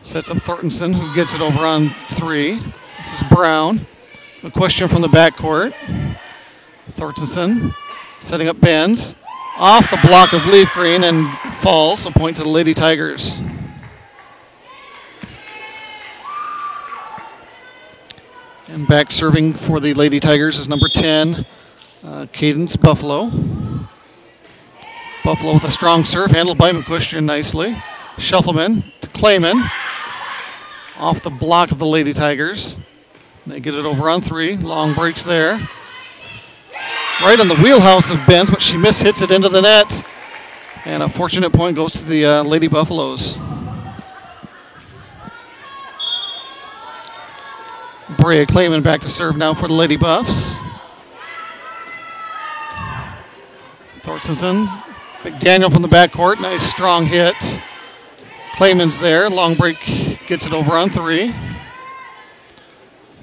Sets up Thorntonson, who gets it over on 3. This is Brown. A question from the backcourt. Thorntonson setting up Benz. Off the block of Leaf Green and falls. A point to the Lady Tigers. And back serving for the Lady Tigers is number 10, Cadence Buffalo. Buffalo with a strong serve, handled by McCuistion nicely. Shuffleman to Clayman. Off the block of the Lady Tigers. They get it over on 3. Long breaks there. Right on the wheelhouse of Benz, but she hits it into the net. And a fortunate point goes to the Lady Buffaloes. Brea Clayman back to serve now for the Lady Buffs. Thorstenson, McDaniel from the backcourt, nice strong hit. Clayman's there, long break, gets it over on 3.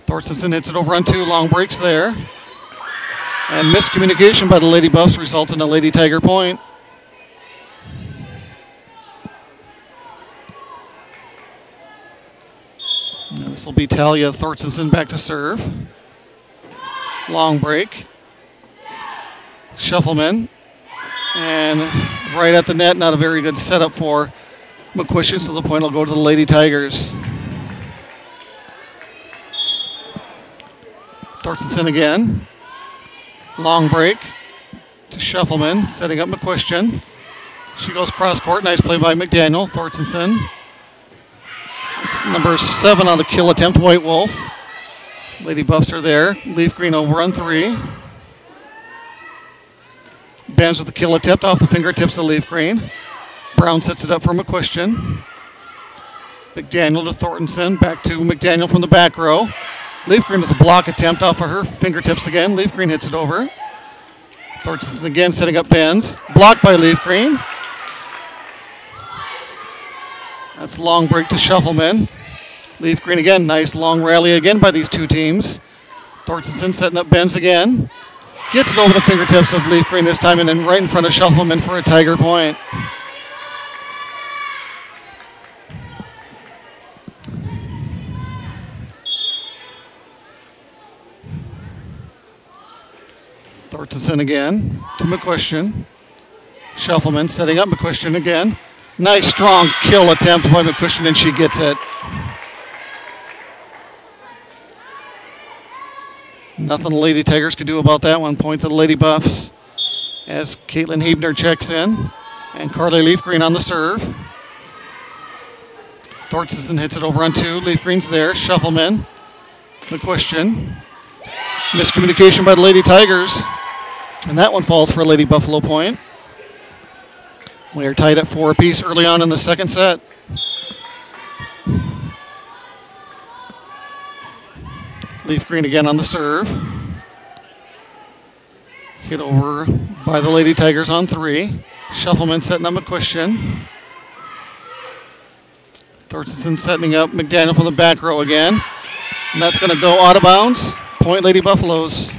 Thorstenson hits it over on 2, long breaks there. And miscommunication by the Lady Buffs results in a Lady Tiger point. This will be Talia Thorstenson back to serve. Long break. Shuffleman. And right at the net, not a very good setup for McCuistion, so the point will go to the Lady Tigers. Thorstenson again. Long break to Shuffleman, setting up McCuistion. She goes cross court. Nice play by McDaniel. Thorstenson. It's number 7 on the kill attempt, White Wolf. Lady Buffs are there. Leaf Green over on 3. Benz with the kill attempt off the fingertips of Leaf Green. Brown sets it up for McCuistion. McDaniel to Thorntonson. Back to McDaniel from the back row. Leaf Green with a block attempt off of her fingertips again. Leaf Green hits it over. Thorntonson again setting up Benz. Blocked by Leaf Green. That's a long break to Shuffleman. Leaf Green again. Nice long rally again by these two teams. Thorntonson setting up Benz again. Gets it over the fingertips of Leaf Green this time and then right in front of Shuffleman for a Tiger point. Thorntonson again to McCuistion. Shuffleman setting up McCuistion again. Nice strong kill attempt by McCuistion and she gets it. Nothing the Lady Tigers could do about that one. Point to the Lady Buffs as Caitlin Hebner checks in. And Carly Leaf Green on the serve. Thorntonson hits it over on 2. Leaf Green's there. Shuffleman. McCuistion. Miscommunication by the Lady Tigers. And that one falls for a Lady Buffalo point. We are tied at 4 apiece early on in the second set. Leaf Green again on the serve. Hit over by the Lady Tigers on 3. Shuffleman setting up McCuistion. Thorntonson setting up McDaniel from the back row again. And that's going to go out of bounds. Point Lady Buffaloes.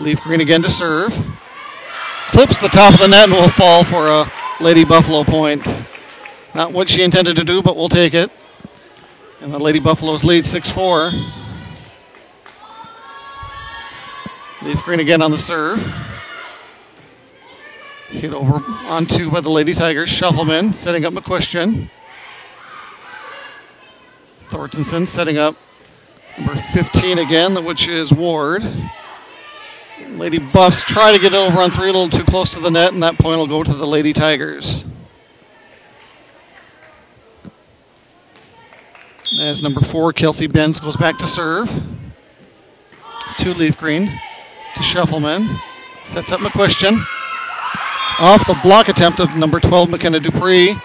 Leaf Green again to serve. Clips the top of the net and will fall for a Lady Buffalo point. Not what she intended to do, but we'll take it. And the Lady Buffaloes lead 6-4. Leaf Green again on the serve. Hit over on 2 by the Lady Tigers. Shuffleman setting up McCuistion. Thorntonson setting up number 15 again, which is Ward. Lady Buffs try to get it over on 3, a little too close to the net, and that point will go to the Lady Tigers. As number 4, Kelsey Benz goes back to serve. To Leaf Green. To Shuffleman. Sets up McCuistion. Off the block attempt of number 12, McKenna Dupree.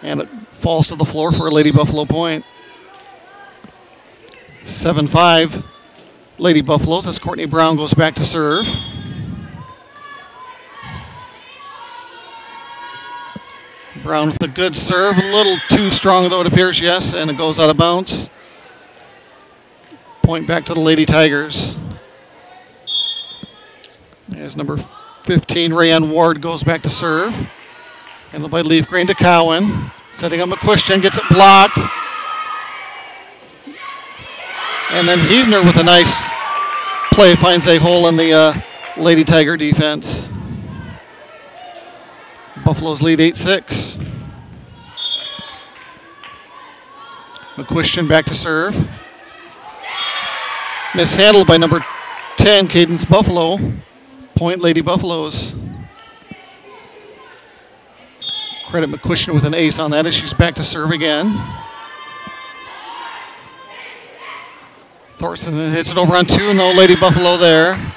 And it falls to the floor for a Lady Buffalo point. 7-5. Lady Buffaloes as Courtney Brown goes back to serve. Brown with a good serve. A little too strong, though, it appears, yes, and it goes out of bounds. Point back to the Lady Tigers. As number 15, Rayanne Ward, goes back to serve. Handled by Leaf Green to Cowan. Setting up McQuestion, gets it blocked. And then Heavner with a nice play finds a hole in the Lady Tiger defense. Buffaloes lead 8-6. McQuestion back to serve. Mishandled by number 10, Cadence Buffalo. Point Lady Buffaloes. Credit McQuestion with an ace on that as she's back to serve again. Thorson hits it over on two. No Lady Buffalo there.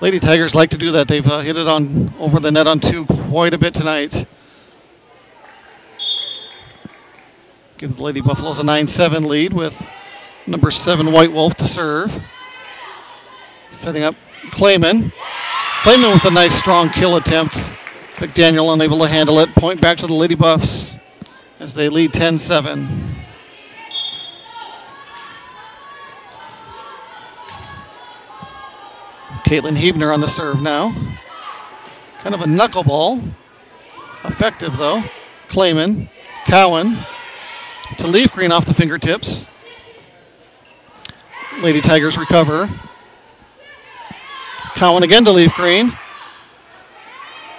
Lady Tigers like to do that. They've hit it on over the net on two quite a bit tonight. Give the Lady Buffaloes a 9-7 lead with number 7 White Wolf to serve. Setting up Clayman. Clayman with a nice strong kill attempt. McDaniel unable to handle it. Point back to the Lady Buffs as they lead 10-7. Caitlin Heavner on the serve now. Kind of a knuckleball. Effective though. Clayman. Cowan. To Leaf Green off the fingertips. Lady Tigers recover. Cowan again to Leaf Green.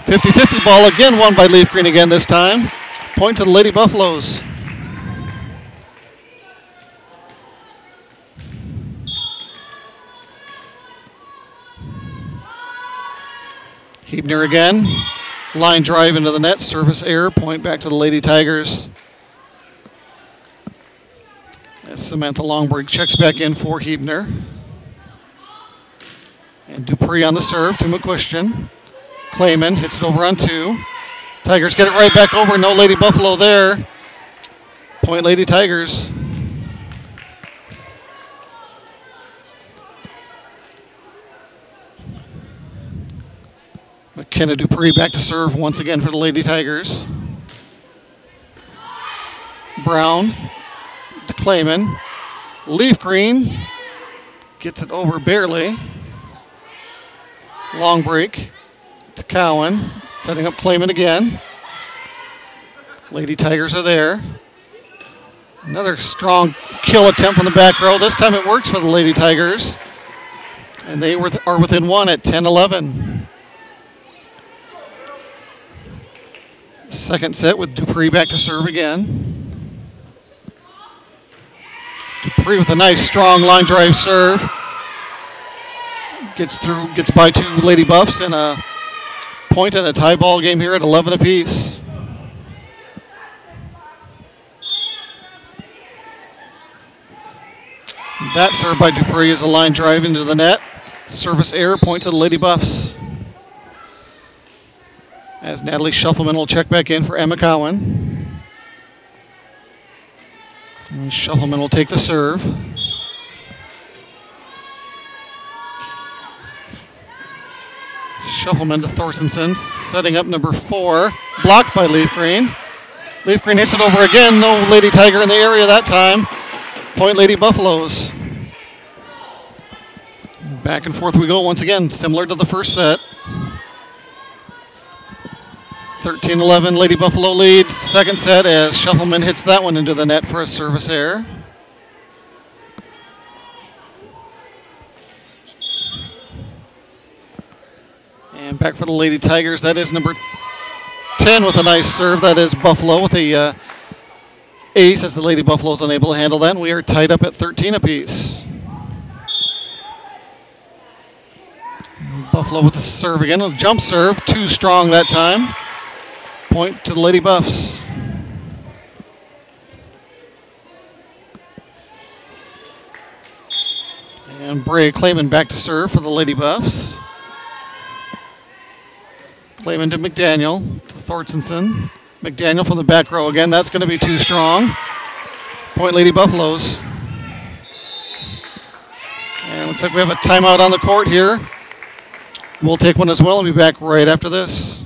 50-50 ball again won by Leaf Green again this time. Point to the Lady Buffaloes. Heavner again. Line drive into the net. Service error. Point back to the Lady Tigers. As Samantha Longberg checks back in for Heavner. And Dupree on the serve to McQuestion. Clayman hits it over on two. Tigers get it right back over. No Lady Buffalo there. Point Lady Tigers. McKenna Dupree back to serve once again for the Lady Tigers. Brown to Clayman. Leaf Green gets it over barely. Long break to Cowan. Setting up Clayman again. Lady Tigers are there. Another strong kill attempt from the back row. This time it works for the Lady Tigers. And they are within one at 10-11. Second set with Dupree back to serve again. Dupree with a nice strong line drive serve. Gets through, gets by two Lady Buffs, and a point and a tie ball game here at 11 apiece. That serve by Dupree is a line drive into the net. Service error, point to the Lady Buffs. As Natalie Shuffleman will check back in for Emma Cowan. And Shuffleman will take the serve. Shuffleman to Thorstensen, setting up number 4. Blocked by Leaf Green. Leaf Green hits it over again. No Lady Tiger in the area that time. Point Lady Buffaloes. Back and forth we go once again, similar to the first set. 13-11, Lady Buffalo lead. Second set as Shuffleman hits that one into the net for a service error. And back for the Lady Tigers. That is number 10 with a nice serve. That is Buffalo with a ace as the Lady Buffalo is unable to handle that. And we are tied up at 13 apiece. Buffalo with a serve again. A jump serve. Too strong that time. Point to the Lady Buffs. And Bray Clayman back to serve for the Lady Buffs. Clayman to McDaniel, to Thorstensen. McDaniel from the back row again. That's going to be too strong. Point Lady Buffaloes. And looks like we have a timeout on the court here. We'll take one as well and be back right after this.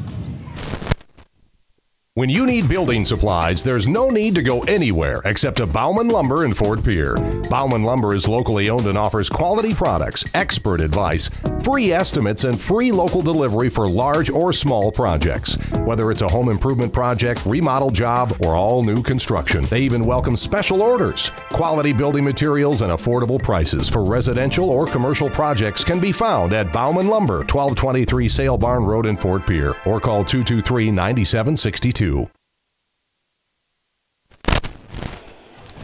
When you need building supplies, there's no need to go anywhere except to Bauman Lumber in Fort Pierre. Bauman Lumber is locally owned and offers quality products, expert advice, free estimates, and free local delivery for large or small projects. Whether it's a home improvement project, remodel job, or all new construction, they even welcome special orders. Quality building materials and affordable prices for residential or commercial projects can be found at Bauman Lumber, 1223 Sale Barn Road in Fort Pierre, or call 223-9762.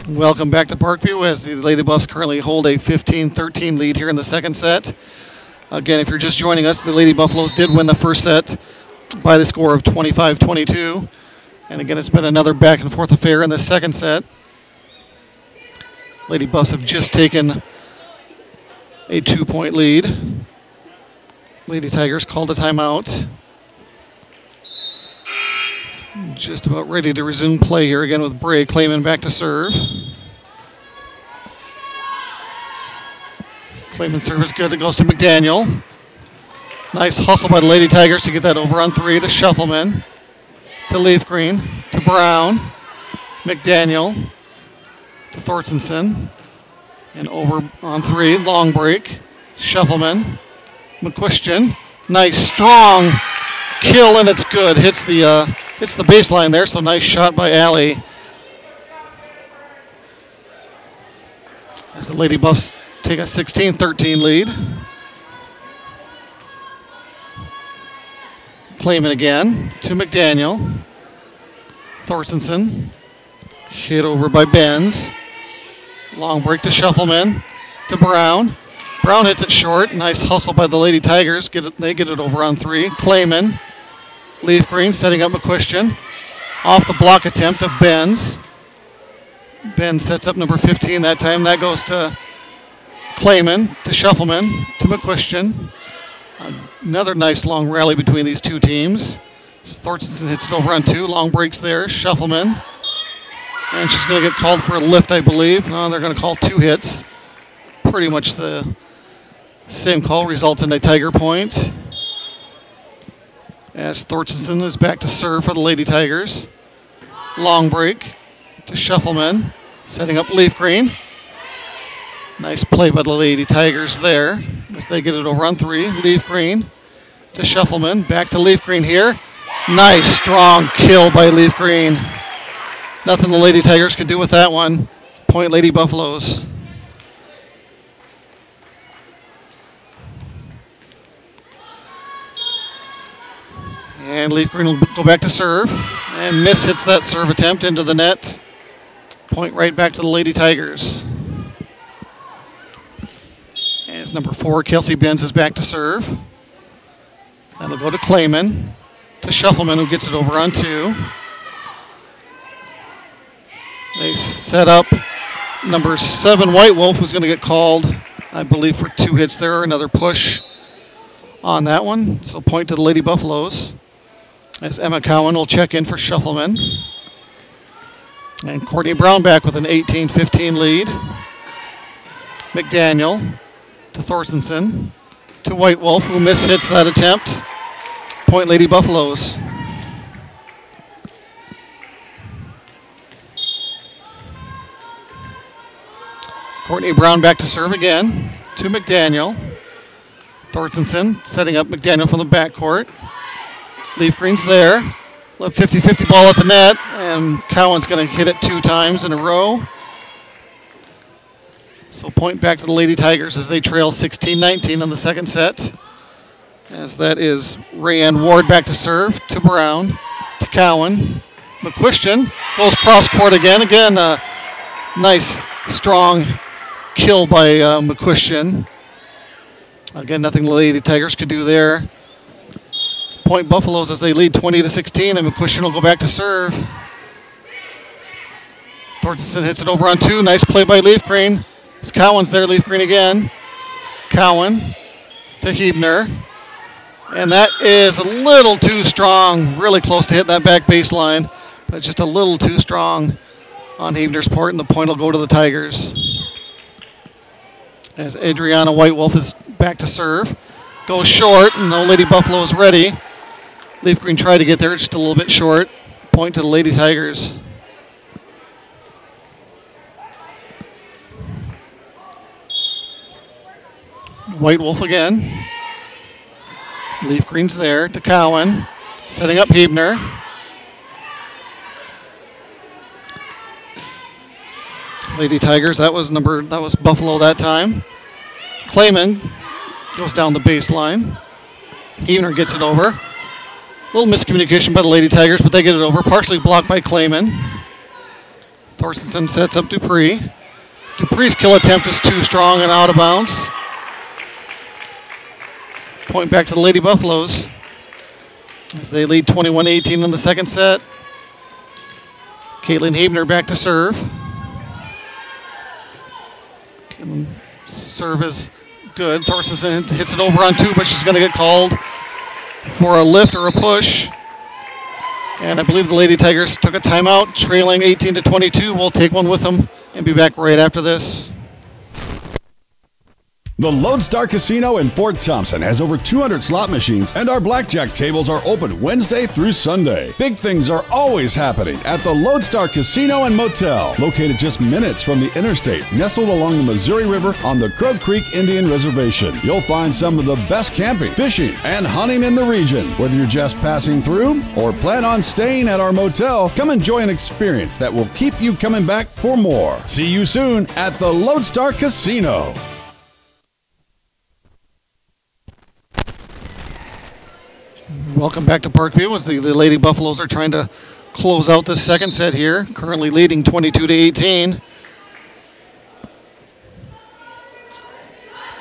Welcome back to Parkview as the Lady Buffs currently hold a 15-13 lead here in the second set. Again, if you're just joining us, the Lady Buffaloes did win the first set by the score of 25-22. And again, it's been another back and forth affair in the second set. Lady Buffs have just taken a 2-point lead. Lady Tigers called a timeout. Just about ready to resume play here again with Bray Clayman back to serve. Clayman's serve is good. It goes to McDaniel. Nice hustle by the Lady Tigers to get that over on three to Shuffleman. To Leaf Green. To Brown. McDaniel. To Thorstensen. And over on three. Long break. Shuffleman. McQuestion. Nice strong kill, and it's good. Hits the baseline there, so nice shot by Allie. As the Lady Buffs take a 16-13 lead. Clayman again to McDaniel. Thorstensen. Hit over by Benz. Long break to Shuffleman. To Brown. Brown hits it short. Nice hustle by the Lady Tigers. They get it over on three. Clayman. Leaf Green setting up McQuestion. Off the block attempt of Benz. Ben sets up number 15 that time. That goes to Clayman, to Shuffleman, to McQuestion. Another nice long rally between these two teams. Thorstensen hits it over on two. Long breaks there. Shuffleman. And she's going to get called for a lift, I believe. No, they're going to call two hits. Pretty much the same call results in a Tiger point. As Thorstensen is back to serve for the Lady Tigers. Long break to Shuffleman, setting up Leaf Green. Nice play by the Lady Tigers there as they get it over on three. Leaf Green to Shuffleman, back to Leaf Green here. Nice strong kill by Leaf Green. Nothing the Lady Tigers could do with that one. Point Lady Buffaloes. And Leaf Green will go back to serve. And miss hits that serve attempt into the net. Point right back to the Lady Tigers. As number 4, Kelsey Benz is back to serve. That'll go to Clayman. To Shuffleman, who gets it over on two. They set up number 7, White Wolf, who's going to get called, I believe, for 2 hits there. Another push on that one. So point to the Lady Buffaloes. As Emma Cowan will check in for Shuffleman. And Courtney Brown back with an 18-15 lead. McDaniel to Thorstensen. To White Wolf, who mishits that attempt. Point Lady Buffaloes. Courtney Brown back to serve again. To McDaniel. Thorstensen setting up McDaniel from the backcourt. Leaf Green's there. 50-50 ball at the net, and Cowan's going to hit it 2 times in a row. So point back to the Lady Tigers as they trail 16-19 in the second set. As that is Rayanne Ward back to serve. To Brown. To Cowan. McQuestion goes cross court again. Again, a nice, strong kill by McQuestion. Again, nothing the Lady Tigers could do there. Point Buffaloes as they lead 20-16, and McQuestion will go back to serve. Thorstensen hits it over on 2. Nice play by Leaf Green. As Cowan's there, Leaf Green again. Cowan to Hebner. And that is a little too strong. Really close to hit that back baseline, but just a little too strong on Hebner's part, and the point will go to the Tigers. As Adriana White Wolf is back to serve. Goes short, and no Lady Buffalo is ready. Leaf Green tried to get there, just a little bit short. point to the Lady Tigers. White Wolf again. Leaf Green's there to Cowan. Setting up Hebner. Lady Tigers, that was Buffalo that time. Clayman goes down the baseline. Hebner gets it over. A little miscommunication by the Lady Tigers, but they get it over. Partially blocked by Clayman. Thorstensen sets up Dupree. Dupree's kill attempt is too strong and out of bounds. Point back to the Lady Buffaloes as they lead 21-18 in the second set. Caitlin Hebner back to serve. Serve is good. Thorstensen hits it over on two, but she's going to get called for a lift or a push. And I believe the Lady Tigers took a timeout, trailing 18-22. We'll take one with them and be back right after this. The Lodestar Casino in Fort Thompson has over 200 slot machines, and our blackjack tables are open Wednesday through Sunday. Big things are always happening at the Lodestar Casino and Motel, located just minutes from the interstate, nestled along the Missouri River on the Crow Creek Indian Reservation. You'll find some of the best camping, fishing, and hunting in the region. Whether you're just passing through or plan on staying at our motel, come enjoy an experience that will keep you coming back for more. See you soon at the Lodestar Casino. Welcome back to Parkview as the Lady Buffaloes are trying to close out this second set here, currently leading 22-18.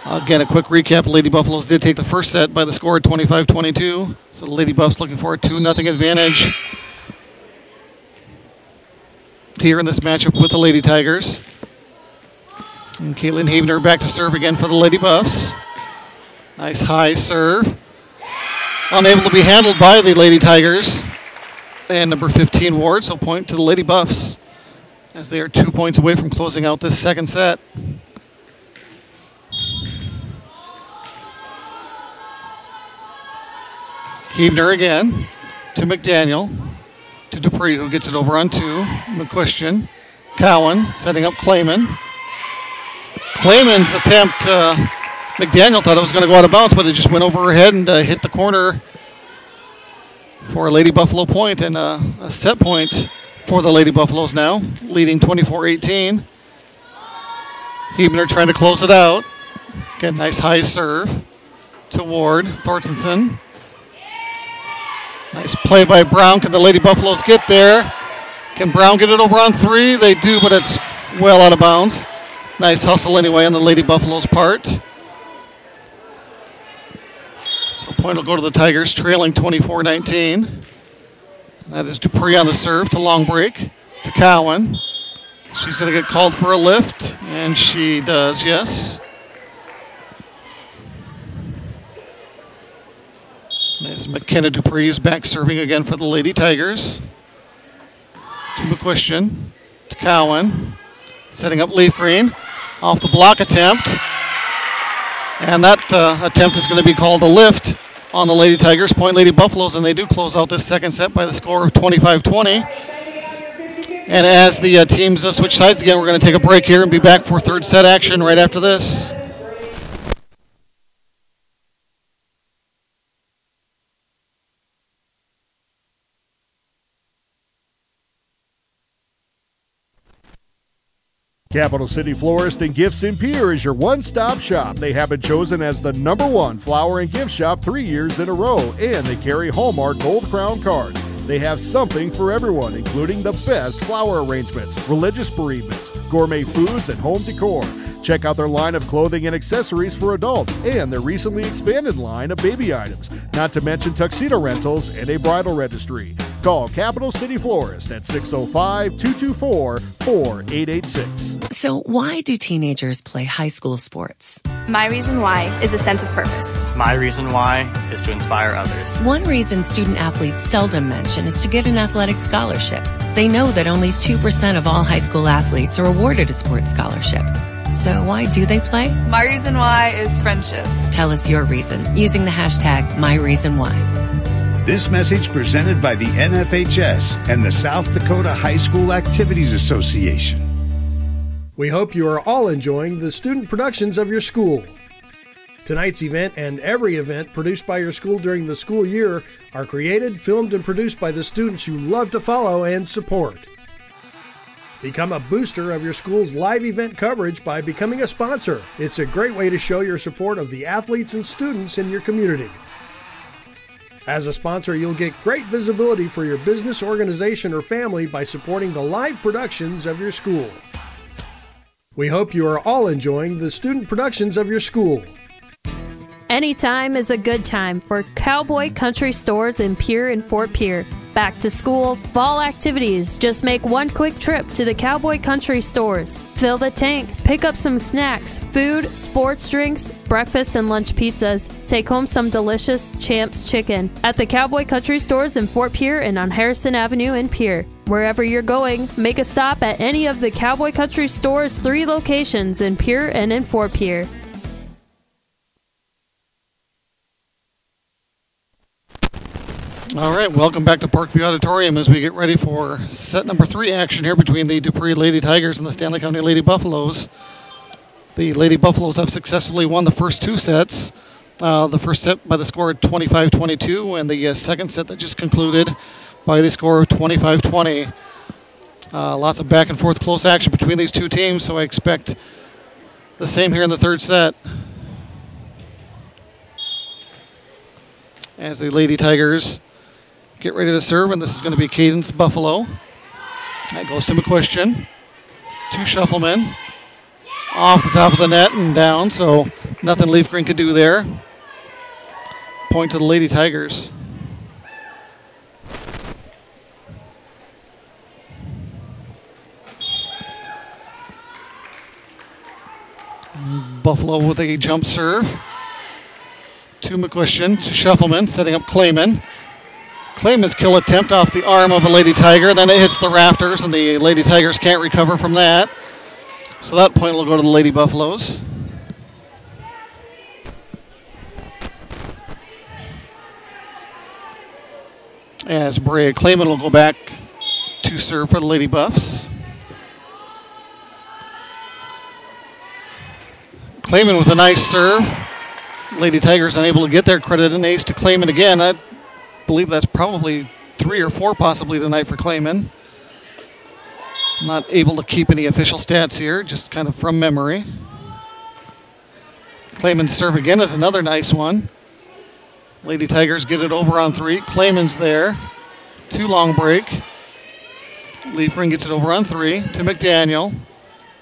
Again, a quick recap. The Lady Buffaloes did take the first set by the score of 25-22. So the Lady Buffs looking for a 2-0 advantage here in this matchup with the Lady Tigers. And Caitlin Hebner back to serve again for the Lady Buffs. Nice high serve. Unable to be handled by the Lady Tigers. And number 15, Ward, so point to the Lady Buffs as they are 2 points away from closing out this second set. Hebner again to McDaniel, to Dupree, who gets it over on two. McQuestion, Cowan setting up Clayman. Clayman's attempt, McDaniel thought it was going to go out of bounds, but it just went over her head and hit the corner for a Lady Buffalo point, and a set point for the Lady Buffaloes now, leading 24-18. Hebner trying to close it out. Again, nice high serve to Ward. Thorstensen. Nice play by Brown. Can the Lady Buffaloes get there? Can Brown get it over on three? They do, but it's well out of bounds. Nice hustle anyway on the Lady Buffaloes' part. Point will go to the Tigers, trailing 24-19. That is Dupree on the serve to long break to Cowan. She's going to get called for a lift, and she does, yes. As McKenna Dupree is back serving again for the Lady Tigers. To McQuestion, to Cowan. Setting up Leaf Green. Off the block attempt. And that attempt is going to be called a lift on the Lady Tigers. Point Lady Buffaloes, and they do close out this second set by the score of 25-20. And as the teams switch sides again, we're going to take a break here and be back for third set action right after this. Capital City Florist and Gifts in Pierre is your one-stop shop. They have been chosen as the #1 flower and gift shop 3 years in a row, and they carry Hallmark Gold Crown cards. They have something for everyone, including the best flower arrangements, religious bereavements, gourmet foods, and home decor. Check out their line of clothing and accessories for adults and their recently expanded line of baby items, not to mention tuxedo rentals and a bridal registry. Call Capital City Florist at 605-224-4886. So why do teenagers play high school sports? My reason why is a sense of purpose. My reason why is to inspire others. One reason student athletes seldom mention is to get an athletic scholarship. They know that only 2% of all high school athletes are awarded a sports scholarship. So why do they play? My reason why is friendship. Tell us your reason using the hashtag #MyReasonWhy. This message presented by the NFHS and the South Dakota High School Activities Association. We hope you are all enjoying the student productions of your school. Tonight's event and every event produced by your school during the school year are created, filmed, and produced by the students you love to follow and support. Become a booster of your school's live event coverage by becoming a sponsor. It's a great way to show your support of the athletes and students in your community. As a sponsor, you'll get great visibility for your business, organization, or family by supporting the live productions of your school. We hope you are all enjoying the student productions of your school. Anytime is a good time for Cowboy Country Stores in Pierre and Fort Pierre. Back to school, fall activities. Just make one quick trip to the Cowboy Country Stores. Fill the tank, pick up some snacks, food, sports drinks, breakfast and lunch pizzas. Take home some delicious Champs chicken at the Cowboy Country Stores in Fort Pierre and on Harrison Avenue in Pierre. Wherever you're going, make a stop at any of the Cowboy Country Stores' 3 locations in Pierre and in Fort Pierre. All right, welcome back to Parkview Auditorium as we get ready for set number 3 action here between the Dupree Lady Tigers and the Stanley County Lady Buffaloes. The Lady Buffaloes have successfully won the first 2 sets. The first set by the score of 25-22, and the second set that just concluded by the score of 25-20. Lots of back and forth close action between these 2 teams, so I expect the same here in the third set. As the Lady Tigers get ready to serve, and this is going to be Cadence Buffalo. That goes to McQuestion. 2 Shufflemen. Off the top of the net and down, so nothing Leaf Green could do there. Point to the Lady Tigers. Buffalo with a jump serve. To McQuestion, to Shuffleman, setting up Clayman. Clayman's kill attempt off the arm of a Lady Tiger, then it hits the rafters, and the Lady Tigers can't recover from that. So that point will go to the Lady Buffaloes. As Brea Clayman will go back to serve for the Lady Buffs. Clayman with a nice serve. Lady Tigers unable to get their credit, and ace to Clayman again. I believe that's probably 3 or 4 possibly tonight for Clayman. Not able to keep any official stats here, just kind of from memory. Clayman's serve again is another nice one. Lady Tigers get it over on 3. Clayman's there. 2 long break. Leaf Green gets it over on 3 to McDaniel,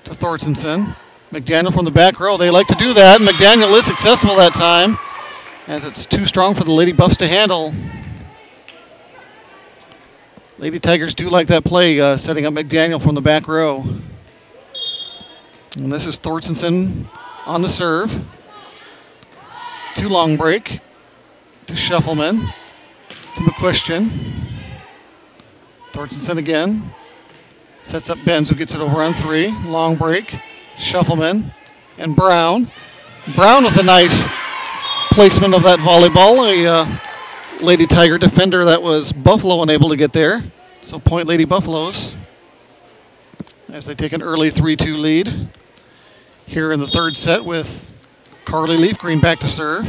to Thorstensen. McDaniel from the back row. They like to do that. McDaniel is successful that time, as it's too strong for the Lady Buffs to handle. Lady Tigers do like that play, setting up McDaniel from the back row. And this is Thorstensen on the serve. 2 long break to Shuffleman, to McQuestion. Thorstensen again. Sets up Benz, who gets it over on 3. Long break. Shuffleman and Brown. Brown with a nice placement of that volleyball. A Lady Tiger defender that was Buffalo unable to get there. So point Lady Buffaloes as they take an early 3-2 lead here in the third set with Carly Leaf Green back to serve.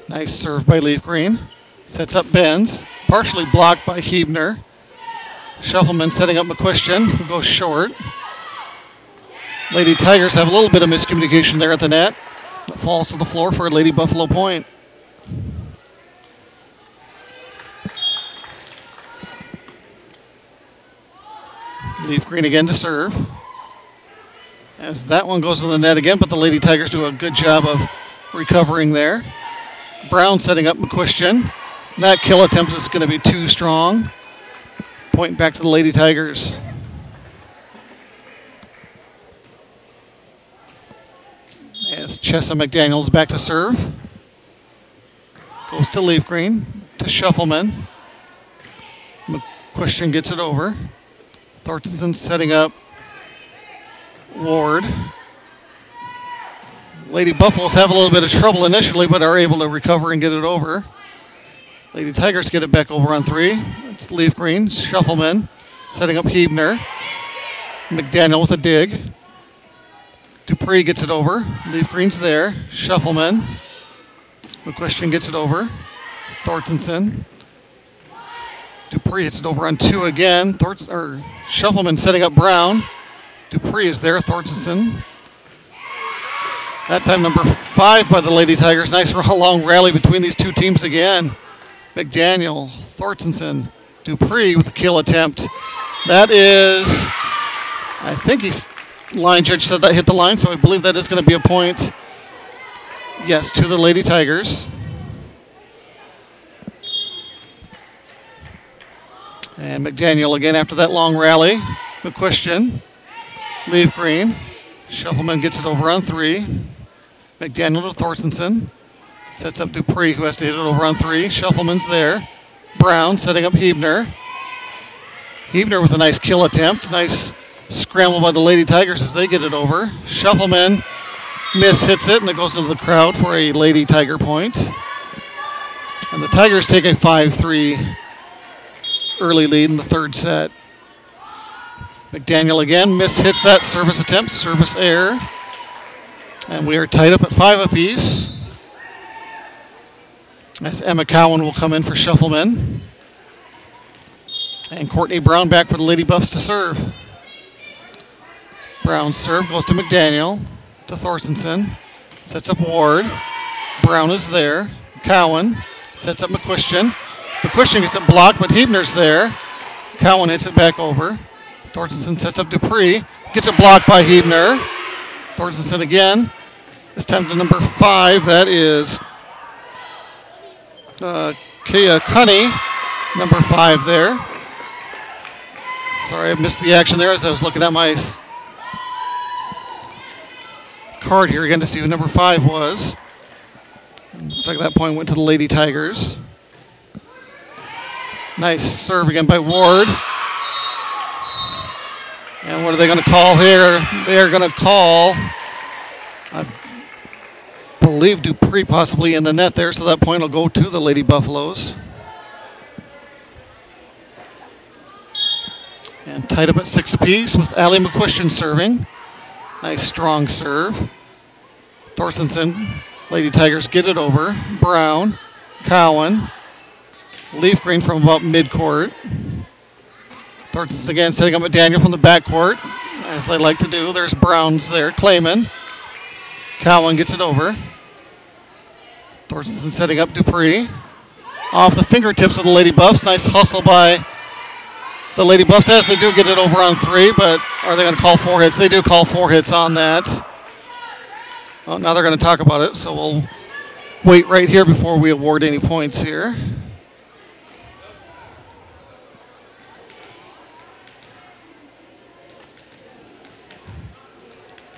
Nice serve by Leaf Green. Sets up Benz. Partially blocked by Hebner. Shuffleman setting up McQuestion, who goes short. Lady Tigers have a little bit of miscommunication there at the net. It falls to the floor for a Lady Buffalo point. Leaf Green again to serve. As that one goes to the net again, but the Lady Tigers do a good job of recovering there. Brown setting up McQuestion. That kill attempt is going to be too strong. Point back to the Lady Tigers. As Chessa McDaniels back to serve. Goes to Leaf Green, to Shuffleman. McQuestion gets it over. Thorstensen setting up Ward. Lady Buffaloes have a little bit of trouble initially, but are able to recover and get it over. Lady Tigers get it back over on 3. It's Leaf Green, Shuffleman, setting up Hebner. McDaniel with a dig. Dupree gets it over. Leaf Green's there. Shuffleman. McQuestion gets it over. Thorstensen. Dupree hits it over on 2 again. Shuffleman setting up Brown. Dupree is there. Thorstensen. That time number 5 by the Lady Tigers. Nice long rally between these two teams again. McDaniel, Thorstensen, Dupree with a kill attempt. That is, I think line judge said that hit the line, so I believe that is going to be a point, yes, to the Lady Tigers. And McDaniel again after that long rally. McQuestion, Leaf Green. Shuffleman gets it over on 3. McDaniel to Thorstensen. Sets up Dupree, who has to hit it over on 3. Shuffleman's there. Brown setting up Hebner. Hebner with a nice kill attempt. Nice scramble by the Lady Tigers as they get it over. Shuffleman hits it, and it goes into the crowd for a Lady Tiger point. And the Tigers take a 5-3 early lead in the 3rd set. McDaniel again hits that service attempt, service error. And we are tied up at 5 apiece. As Emma Cowan will come in for Shuffleman. And Courtney Brown back for the Lady Buffs to serve. Brown's serve goes to McDaniel, to Thorstensen. Sets up Ward. Brown is there. Cowan sets up McQuestion. McQuestion gets it blocked, but Hebner's there. Cowan hits it back over. Thorstensen sets up Dupree. Gets it blocked by Hebner. Thorstensen again. This time to number 5. That is Kea Cunny, number 5 there. Sorry, I missed the action there as I was looking at my card here again to see who number 5 was. Looks like that point went to the Lady Tigers. Nice serve again by Ward. And what are they going to call here? They are going to call, I believe, Dupree possibly in the net there, so that point will go to the Lady Buffaloes. And tied up at 6 apiece with Allie McQuestion serving. Nice strong serve. Thorstensen, Lady Tigers get it over. Brown, Cowan, Leaf Green from about midcourt. Thorstensen again setting up McDaniel from the backcourt, as they like to do. There's Brown's there. Clayman. Cowan gets it over. Thorstensen setting up Dupree. Off the fingertips of the Lady Buffs. Nice hustle by the Lady Buffs as they do get it over on 3, but are they going to call 4 hits? They do call 4 hits on that. Well, now they're going to talk about it, so we'll wait right here before we award any points here.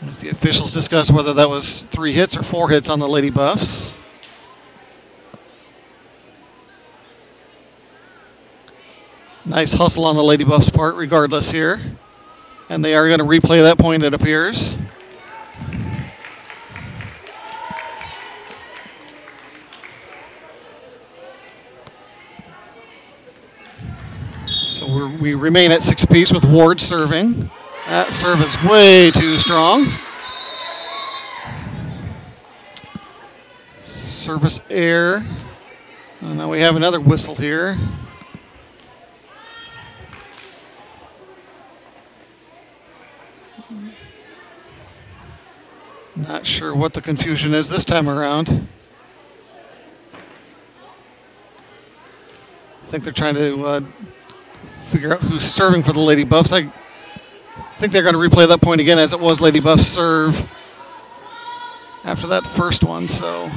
As the officials discuss whether that was 3 hits or 4 hits on the Lady Buffs. Nice hustle on the Lady Buffs' part regardless here. And they are going to replay that point, it appears. So we remain at 6 apiece with Ward serving. That serve is way too strong. Service error. And now we have another whistle here. Not sure what the confusion is this time around. I think they're trying to figure out who's serving for the Lady Buffs. I think they're going to replay that point again as it was Lady Buffs serve after that first one. So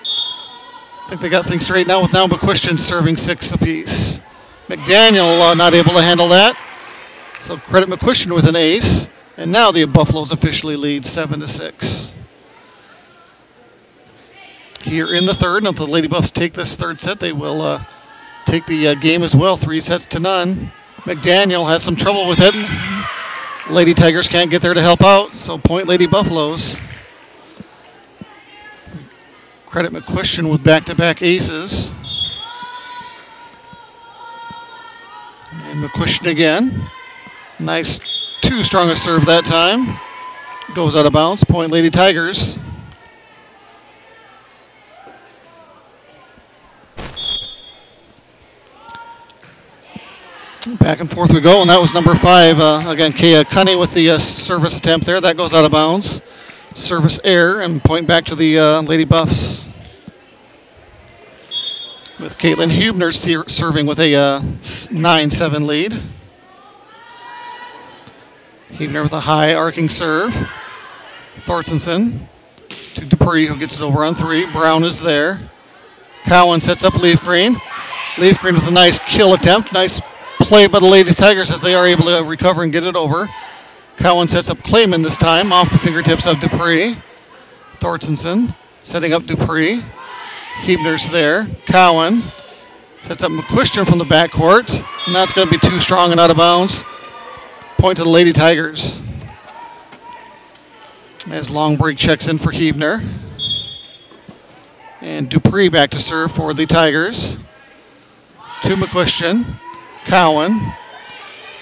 I think they got things straight now with now McQuestion serving 6 apiece. McDaniel not able to handle that. So credit McQuestion with an ace. And now the Buffaloes officially lead 7-6. Here in the 3rd, and if the Lady Buffs take this 3rd set, they will take the game as well, 3-0. McDaniel has some trouble with it. Lady Tigers can't get there to help out, so point Lady Buffaloes. Credit McQuestion with back-to-back aces. And McQuistion again. Nice too strong a serve that time. Goes out of bounds. Point Lady Tigers. Back and forth we go, and that was number 5. Again, Kaya Cunny with the service attempt there. That goes out of bounds. Service error, and point back to the Lady Buffs. With Caitlin Hubner serving with a 9-7 lead. Hubner with a high arcing serve. Thorstensen to Dupree, who gets it over on 3. Brown is there. Cowan sets up Leaf Green. Leaf Green with a nice kill attempt. Nice play by the Lady Tigers as they are able to recover and get it over. Cowan sets up Clayman this time off the fingertips of Dupree. Thorstensen setting up Dupree. Hubner's there. Cowan sets up McQuistion from the backcourt, and that's going to be too strong and out of bounds. Point to the Lady Tigers. As long break checks in for Hubner. And Dupree back to serve for the Tigers. To McQuistion. Cowan.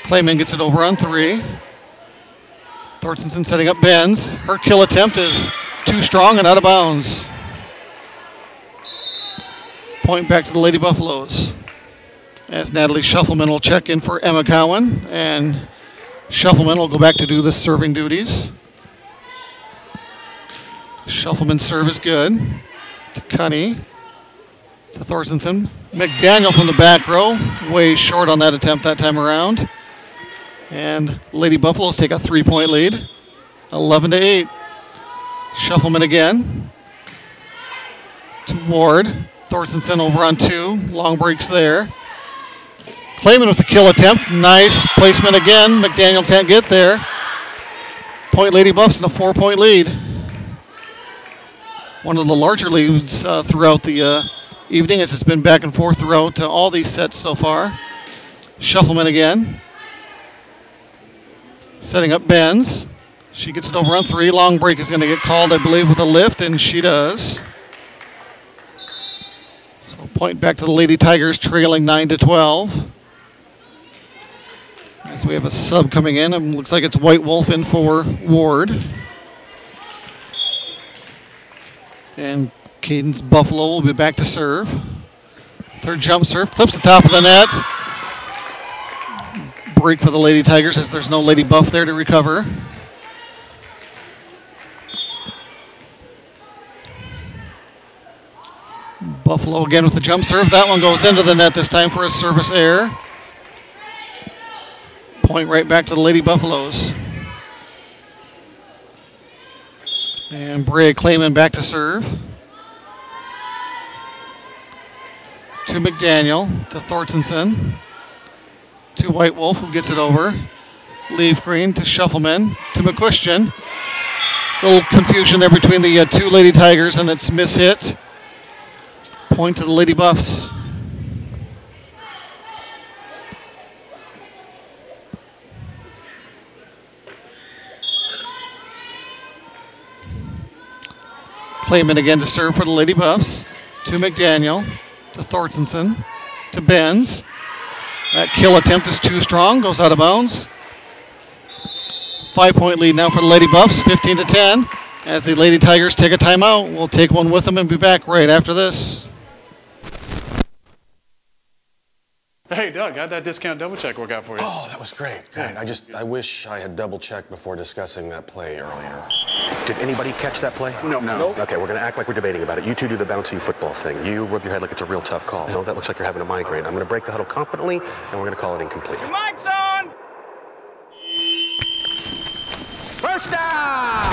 Clayman gets it over on 3. Thorstensen setting up Benz. Her kill attempt is too strong and out of bounds. Point back to the Lady Buffaloes. As Natalie Shuffleman will check in for Emma Cowan. And Shuffleman will go back to do the serving duties. Shuffleman's serve is good. To Cunny. To Thorstensen. McDaniel from the back row. Way short on that attempt that time around. And Lady Buffaloes take a 3-point lead. 11-8. Shuffleman again. To Ward. Thorstensen over on 2. Long breaks there. Clayman with the kill attempt. Nice placement again. McDaniel can't get there. Point Lady Buffs in a 4-point lead. One of the larger leads throughout the evening, as it's been back and forth throughout all these sets so far. Shuffleman again. Setting up Benz. She gets it over on 3. Long break is going to get called, I believe, with a lift, and she does. So point back to the Lady Tigers, trailing 9-12. As we have a sub coming in, it looks like it's White Wolf in for Ward. And Cadence Buffalo will be back to serve. Third jump serve, clips the top of the net. Break for the Lady Tigers as there's no Lady Buff there to recover. Buffalo again with the jump serve. That one goes into the net this time for a service error. Point right back to the Lady Buffaloes. And Brea Clayman back to serve. To McDaniel, to Thorstensen, to White Wolf, who gets it over. Leaf Green to Shuffleman, to McQuistion. A little confusion there between the 2 Lady Tigers, and it's mishit. Point to the Lady Buffs. Clayman again to serve for the Lady Buffs. To McDaniel. To Thorstensen. To Benz. That kill attempt is too strong. Goes out of bounds. 5-point lead now for the Lady Buffs. 15-10. As the Lady Tigers take a timeout. We'll take one with them and be back right after this. Hey, Doug, how'd that discount double check work out for you? Oh, that was great. Good. I wish I had double checked before discussing that play earlier. Did anybody catch that play? No. Okay, we're going to act like we're debating about it. You two do the bouncy football thing. You rub your head like it's a real tough call. No, that looks like you're having a migraine. I'm going to break the huddle confidently, and we're going to call it incomplete. Your mic's on! First down!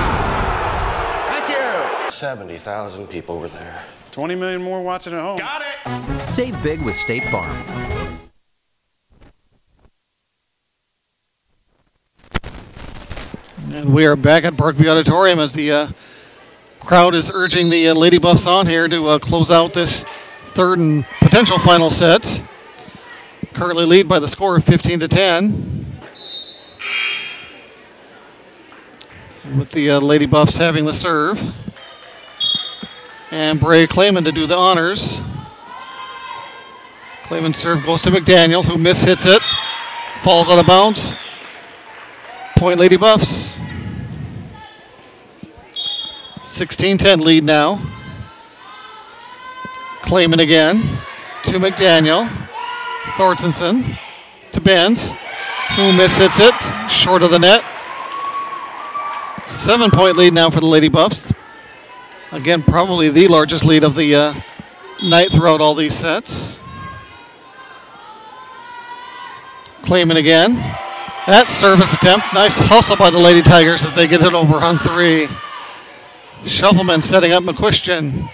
Thank you! 70,000 people were there. 20 million more watching at home. Got it! Save big with State Farm. And we are back at Parkview Auditorium as the crowd is urging the Lady Buffs on here to close out this third and potential final set. Currently lead by the score of 15-10. With the Lady Buffs having the serve. And Brea Clayman to do the honors. Clayman's serve goes to McDaniel, who mishits it. Falls out of bounds. Point Lady Buffs. 16-10 lead now. Clayman again to McDaniel. Thorstensen to Benz, who mishits it, short of the net. 7-point lead now for the Lady Buffs. Again, probably the largest lead of the night throughout all these sets. Clayman again. That service attempt. Nice hustle by the Lady Tigers as they get it over on 3. Shuffleman setting up McQuistion.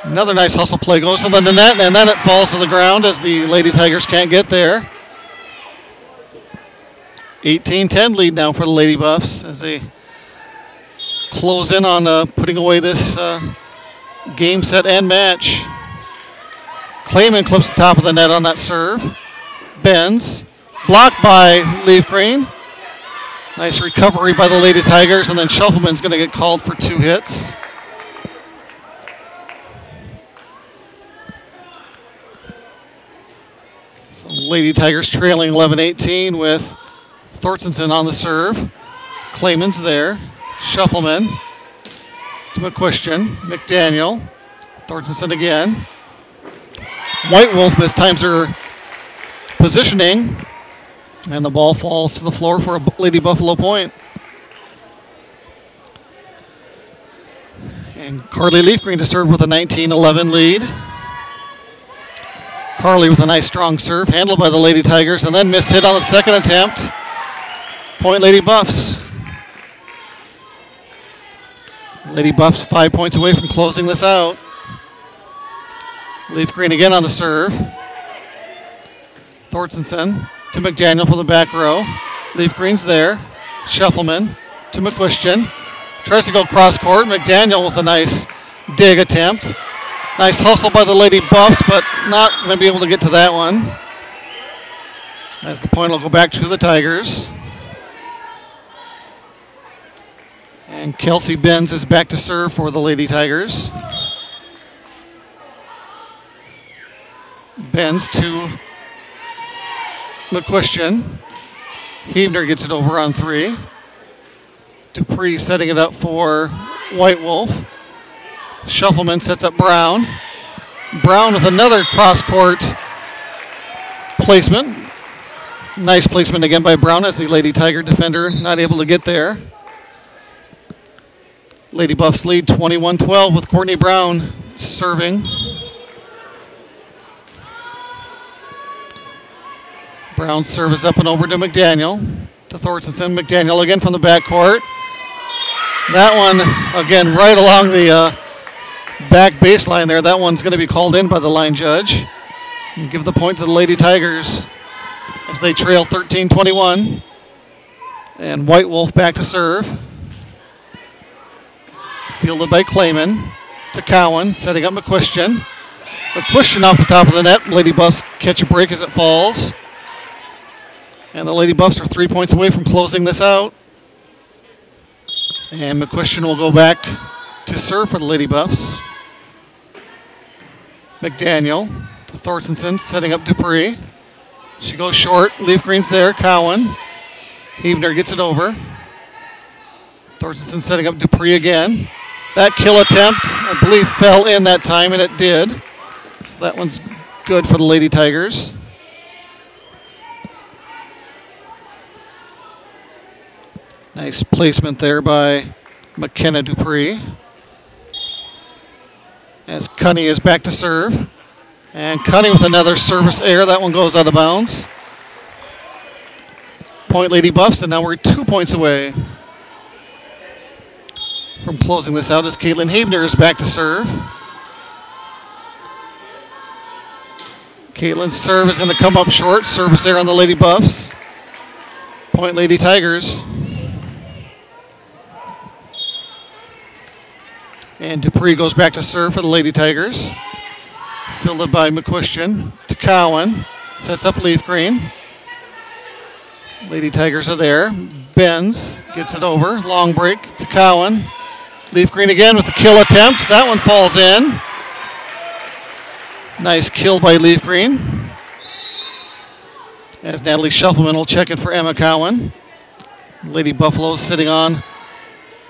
Another nice hustle play goes to the net, and then it falls to the ground as the Lady Tigers can't get there. 18-10 lead now for the Lady Buffs as they close in on putting away this game, set, and match. Clayman clips the top of the net on that serve. Bends. Blocked by Leaf Green. Nice recovery by the Lady Tigers, and then Shuffleman's going to get called for 2 hits. So Lady Tigers trailing 11-18 with Thorstensen on the serve. Clayman's there. Shuffleman to McQuistion. McDaniel. Thorstensen again. White Wolf mistimes her positioning, and the ball falls to the floor for a Lady Buffalo point. And Carly Leaf Green to serve with a 19-11 lead. Carly with a nice strong serve, handled by the Lady Tigers, and then missed hit on the second attempt. Point Lady Buffs. Lady Buffs 5 points away from closing this out. Leaf Green again on the serve. Thorstensen to McDaniel for the back row. Leaf Green's there. Shuffleman to McQuistion. Tries to go cross court. McDaniel with a nice dig attempt. Nice hustle by the Lady Buffs, but not going to be able to get to that one, as the point will go back to the Tigers. And Kelsey Benz is back to serve for the Lady Tigers. Benz to McQuistion. Hebner gets it over on 3. Dupree setting it up for White Wolf. Shuffleman sets up Brown. Brown with another cross-court placement. Nice placement again by Brown as the Lady Tiger defender not able to get there. Lady Buffs lead 21-12 with Courtney Brown serving. Brown's serve is up and over to McDaniel. To Thorstensen. McDaniel again from the backcourt. That one, again, right along the back baseline there. That one's going to be called in by the line judge. And give the point to the Lady Tigers as they trail 13-21. And White Wolf back to serve. Fielded by Clayman. To Cowan, setting up McQuistion. McQuistion off the top of the net. Lady Buffs catch a break as it falls. And the Lady Buffs are 3 points away from closing this out. And McQuistion will go back to serve for the Lady Buffs. McDaniel to Thorstensen, setting up Dupree. She goes short. Leaf Green's there. Cowan. Hebner gets it over. Thorstensen setting up Dupree again. That kill attempt, I believe, fell in that time, and it did. So that one's good for the Lady Tigers. Nice placement there by McKenna Dupree. As Cunny is back to serve. And Cunny with another service error. That one goes out of bounds. Point Lady Buffs, and now we're 2 points away from closing this out as Caitlin Hebner is back to serve. Caitlin's serve is going to come up short. Service error on the Lady Buffs. Point Lady Tigers. And Dupree goes back to serve for the Lady Tigers. Fielded by McQuistion to Cowan. Sets up Leaf Green. Lady Tigers are there. Benz gets it over. Long break to Cowan. Leaf Green again with a kill attempt. That one falls in. Nice kill by Leaf Green. as Natalie Shuffleman will check in for Emma Cowan. Lady Buffaloes sitting on,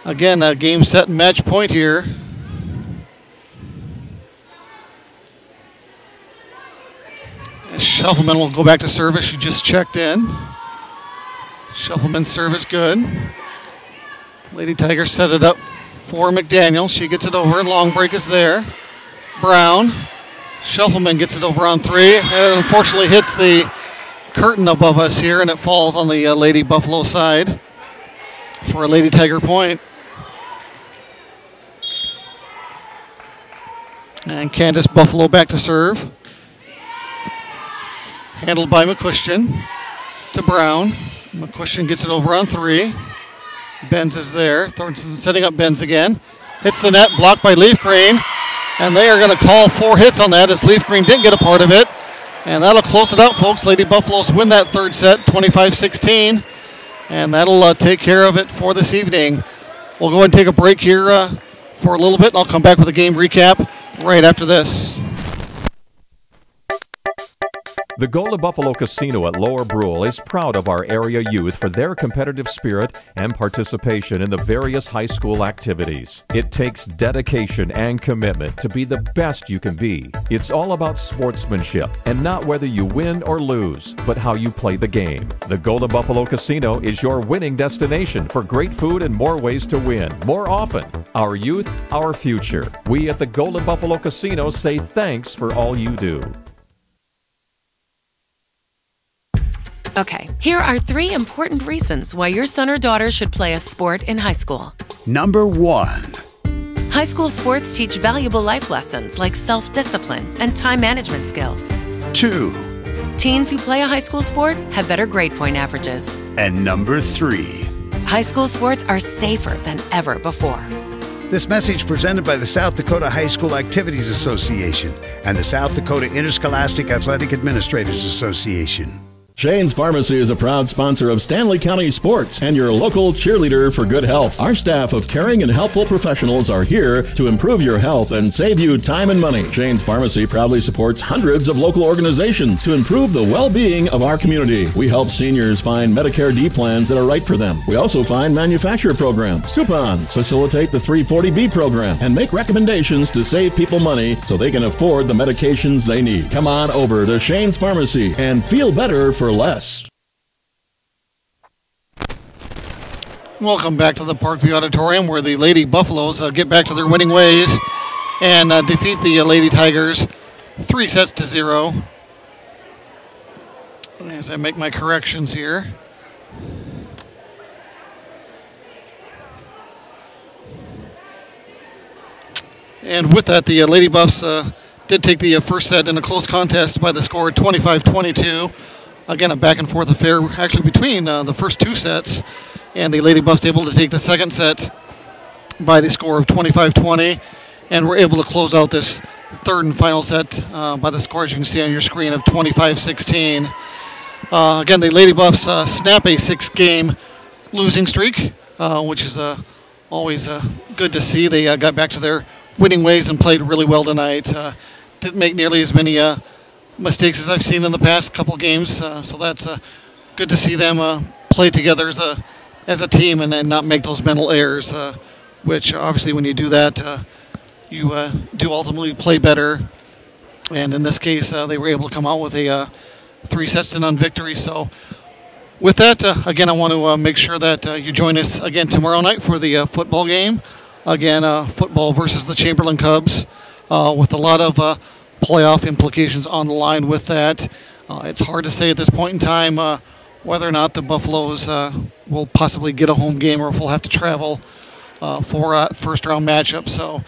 again, a game, set, and match point here. As Shuffleman will go back to service. She just checked in. Shuffleman's service good. Lady Tigers set it up for McDaniel. She gets it over, and long break is there. Brown. Shuffleman gets it over on 3, and it unfortunately hits the curtain above us here, and it falls on the Lady Buffalo side for a Lady Tiger point. And Candace Buffalo back to serve. Handled by McQuestion to Brown. McQuestion gets it over on 3. Benz is there. Thornton setting up Benz again. Hits the net, blocked by Leaf Green. And they are going to call 4 hits on that as Leaf Green didn't get a part of it. And that'll close it out, folks. Lady Buffaloes win that third set, 25-16. And that'll take care of it for this evening. We'll go ahead and take a break here for a little bit. I'll come back with a game recap right after this. The Golden Buffalo Casino at Lower Brule is proud of our area youth for their competitive spirit and participation in the various high school activities. It takes dedication and commitment to be the best you can be. It's all about sportsmanship and not whether you win or lose, but how you play the game. The Golden Buffalo Casino is your winning destination for great food and more ways to win, more often. Our youth, our future. We at the Golden Buffalo Casino say thanks for all you do. Okay, here are 3 important reasons why your son or daughter should play a sport in high school. Number 1. High school sports teach valuable life lessons like self-discipline and time management skills. 2. Teens who play a high school sport have better grade point averages. And number 3. High school sports are safer than ever before. This message presented by the South Dakota High School Activities Association and the South Dakota Interscholastic Athletic Administrators Association. Shane's Pharmacy is a proud sponsor of Stanley County Sports and your local cheerleader for good health. Our staff of caring and helpful professionals are here to improve your health and save you time and money. Shane's Pharmacy proudly supports hundreds of local organizations to improve the well-being of our community. We help seniors find Medicare D plans that are right for them. We also find manufacturer programs, coupons, facilitate the 340B program, and make recommendations to save people money so they can afford the medications they need. Come on over to Shane's Pharmacy and feel better for less. Welcome back to the Parkview Auditorium, where the Lady Buffaloes get back to their winning ways and defeat the Lady Tigers 3-0. As I make my corrections here. And with that, the Lady Buffs did take the first set in a close contest by the score 25-22. Again, a back and forth affair actually between the first 2 sets, and the Lady Buffs able to take the second set by the score of 25-20, and we're able to close out this third and final set by the score, as you can see on your screen, of 25-16. Again, the Lady Buffs snap a 6-game losing streak, which is always good to see. They got back to their winning ways and played really well tonight. Didn't make nearly as many mistakes as I've seen in the past couple games, so that's good to see them play together as a team and not make those mental errors, which obviously when you do that, you do ultimately play better. And in this case, they were able to come out with a 3-0 victory. So with that, again, I want to make sure that you join us again tomorrow night for the football game. Again, football versus the Chamberlain Cubs, with a lot of playoff implications on the line with that. It's hard to say at this point in time whether or not the Buffaloes will possibly get a home game or if we'll have to travel for a first-round matchup. So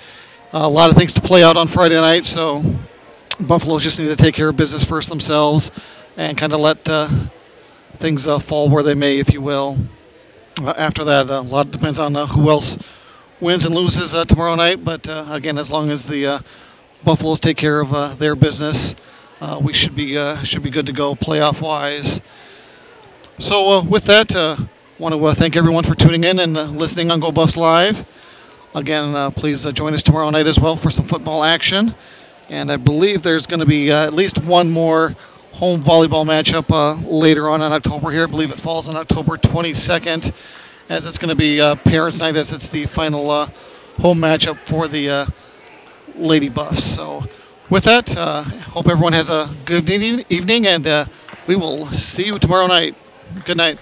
a lot of things to play out on Friday night, so Buffaloes just need to take care of business first themselves and kind of let things fall where they may, if you will. After that, a lot depends on who else wins and loses tomorrow night, but again, as long as the Buffaloes take care of their business, we should be good to go playoff-wise. So with that, want to thank everyone for tuning in and listening on Go Buffs Live. Again, please join us tomorrow night as well for some football action. And I believe there's going to be at least one more home volleyball matchup later on in October here. I believe it falls on October 22nd, as it's going to be Parents' Night, as it's the final home matchup for the Lady Buffs. So with that, hope everyone has a good evening, and we will see you tomorrow night. Good night.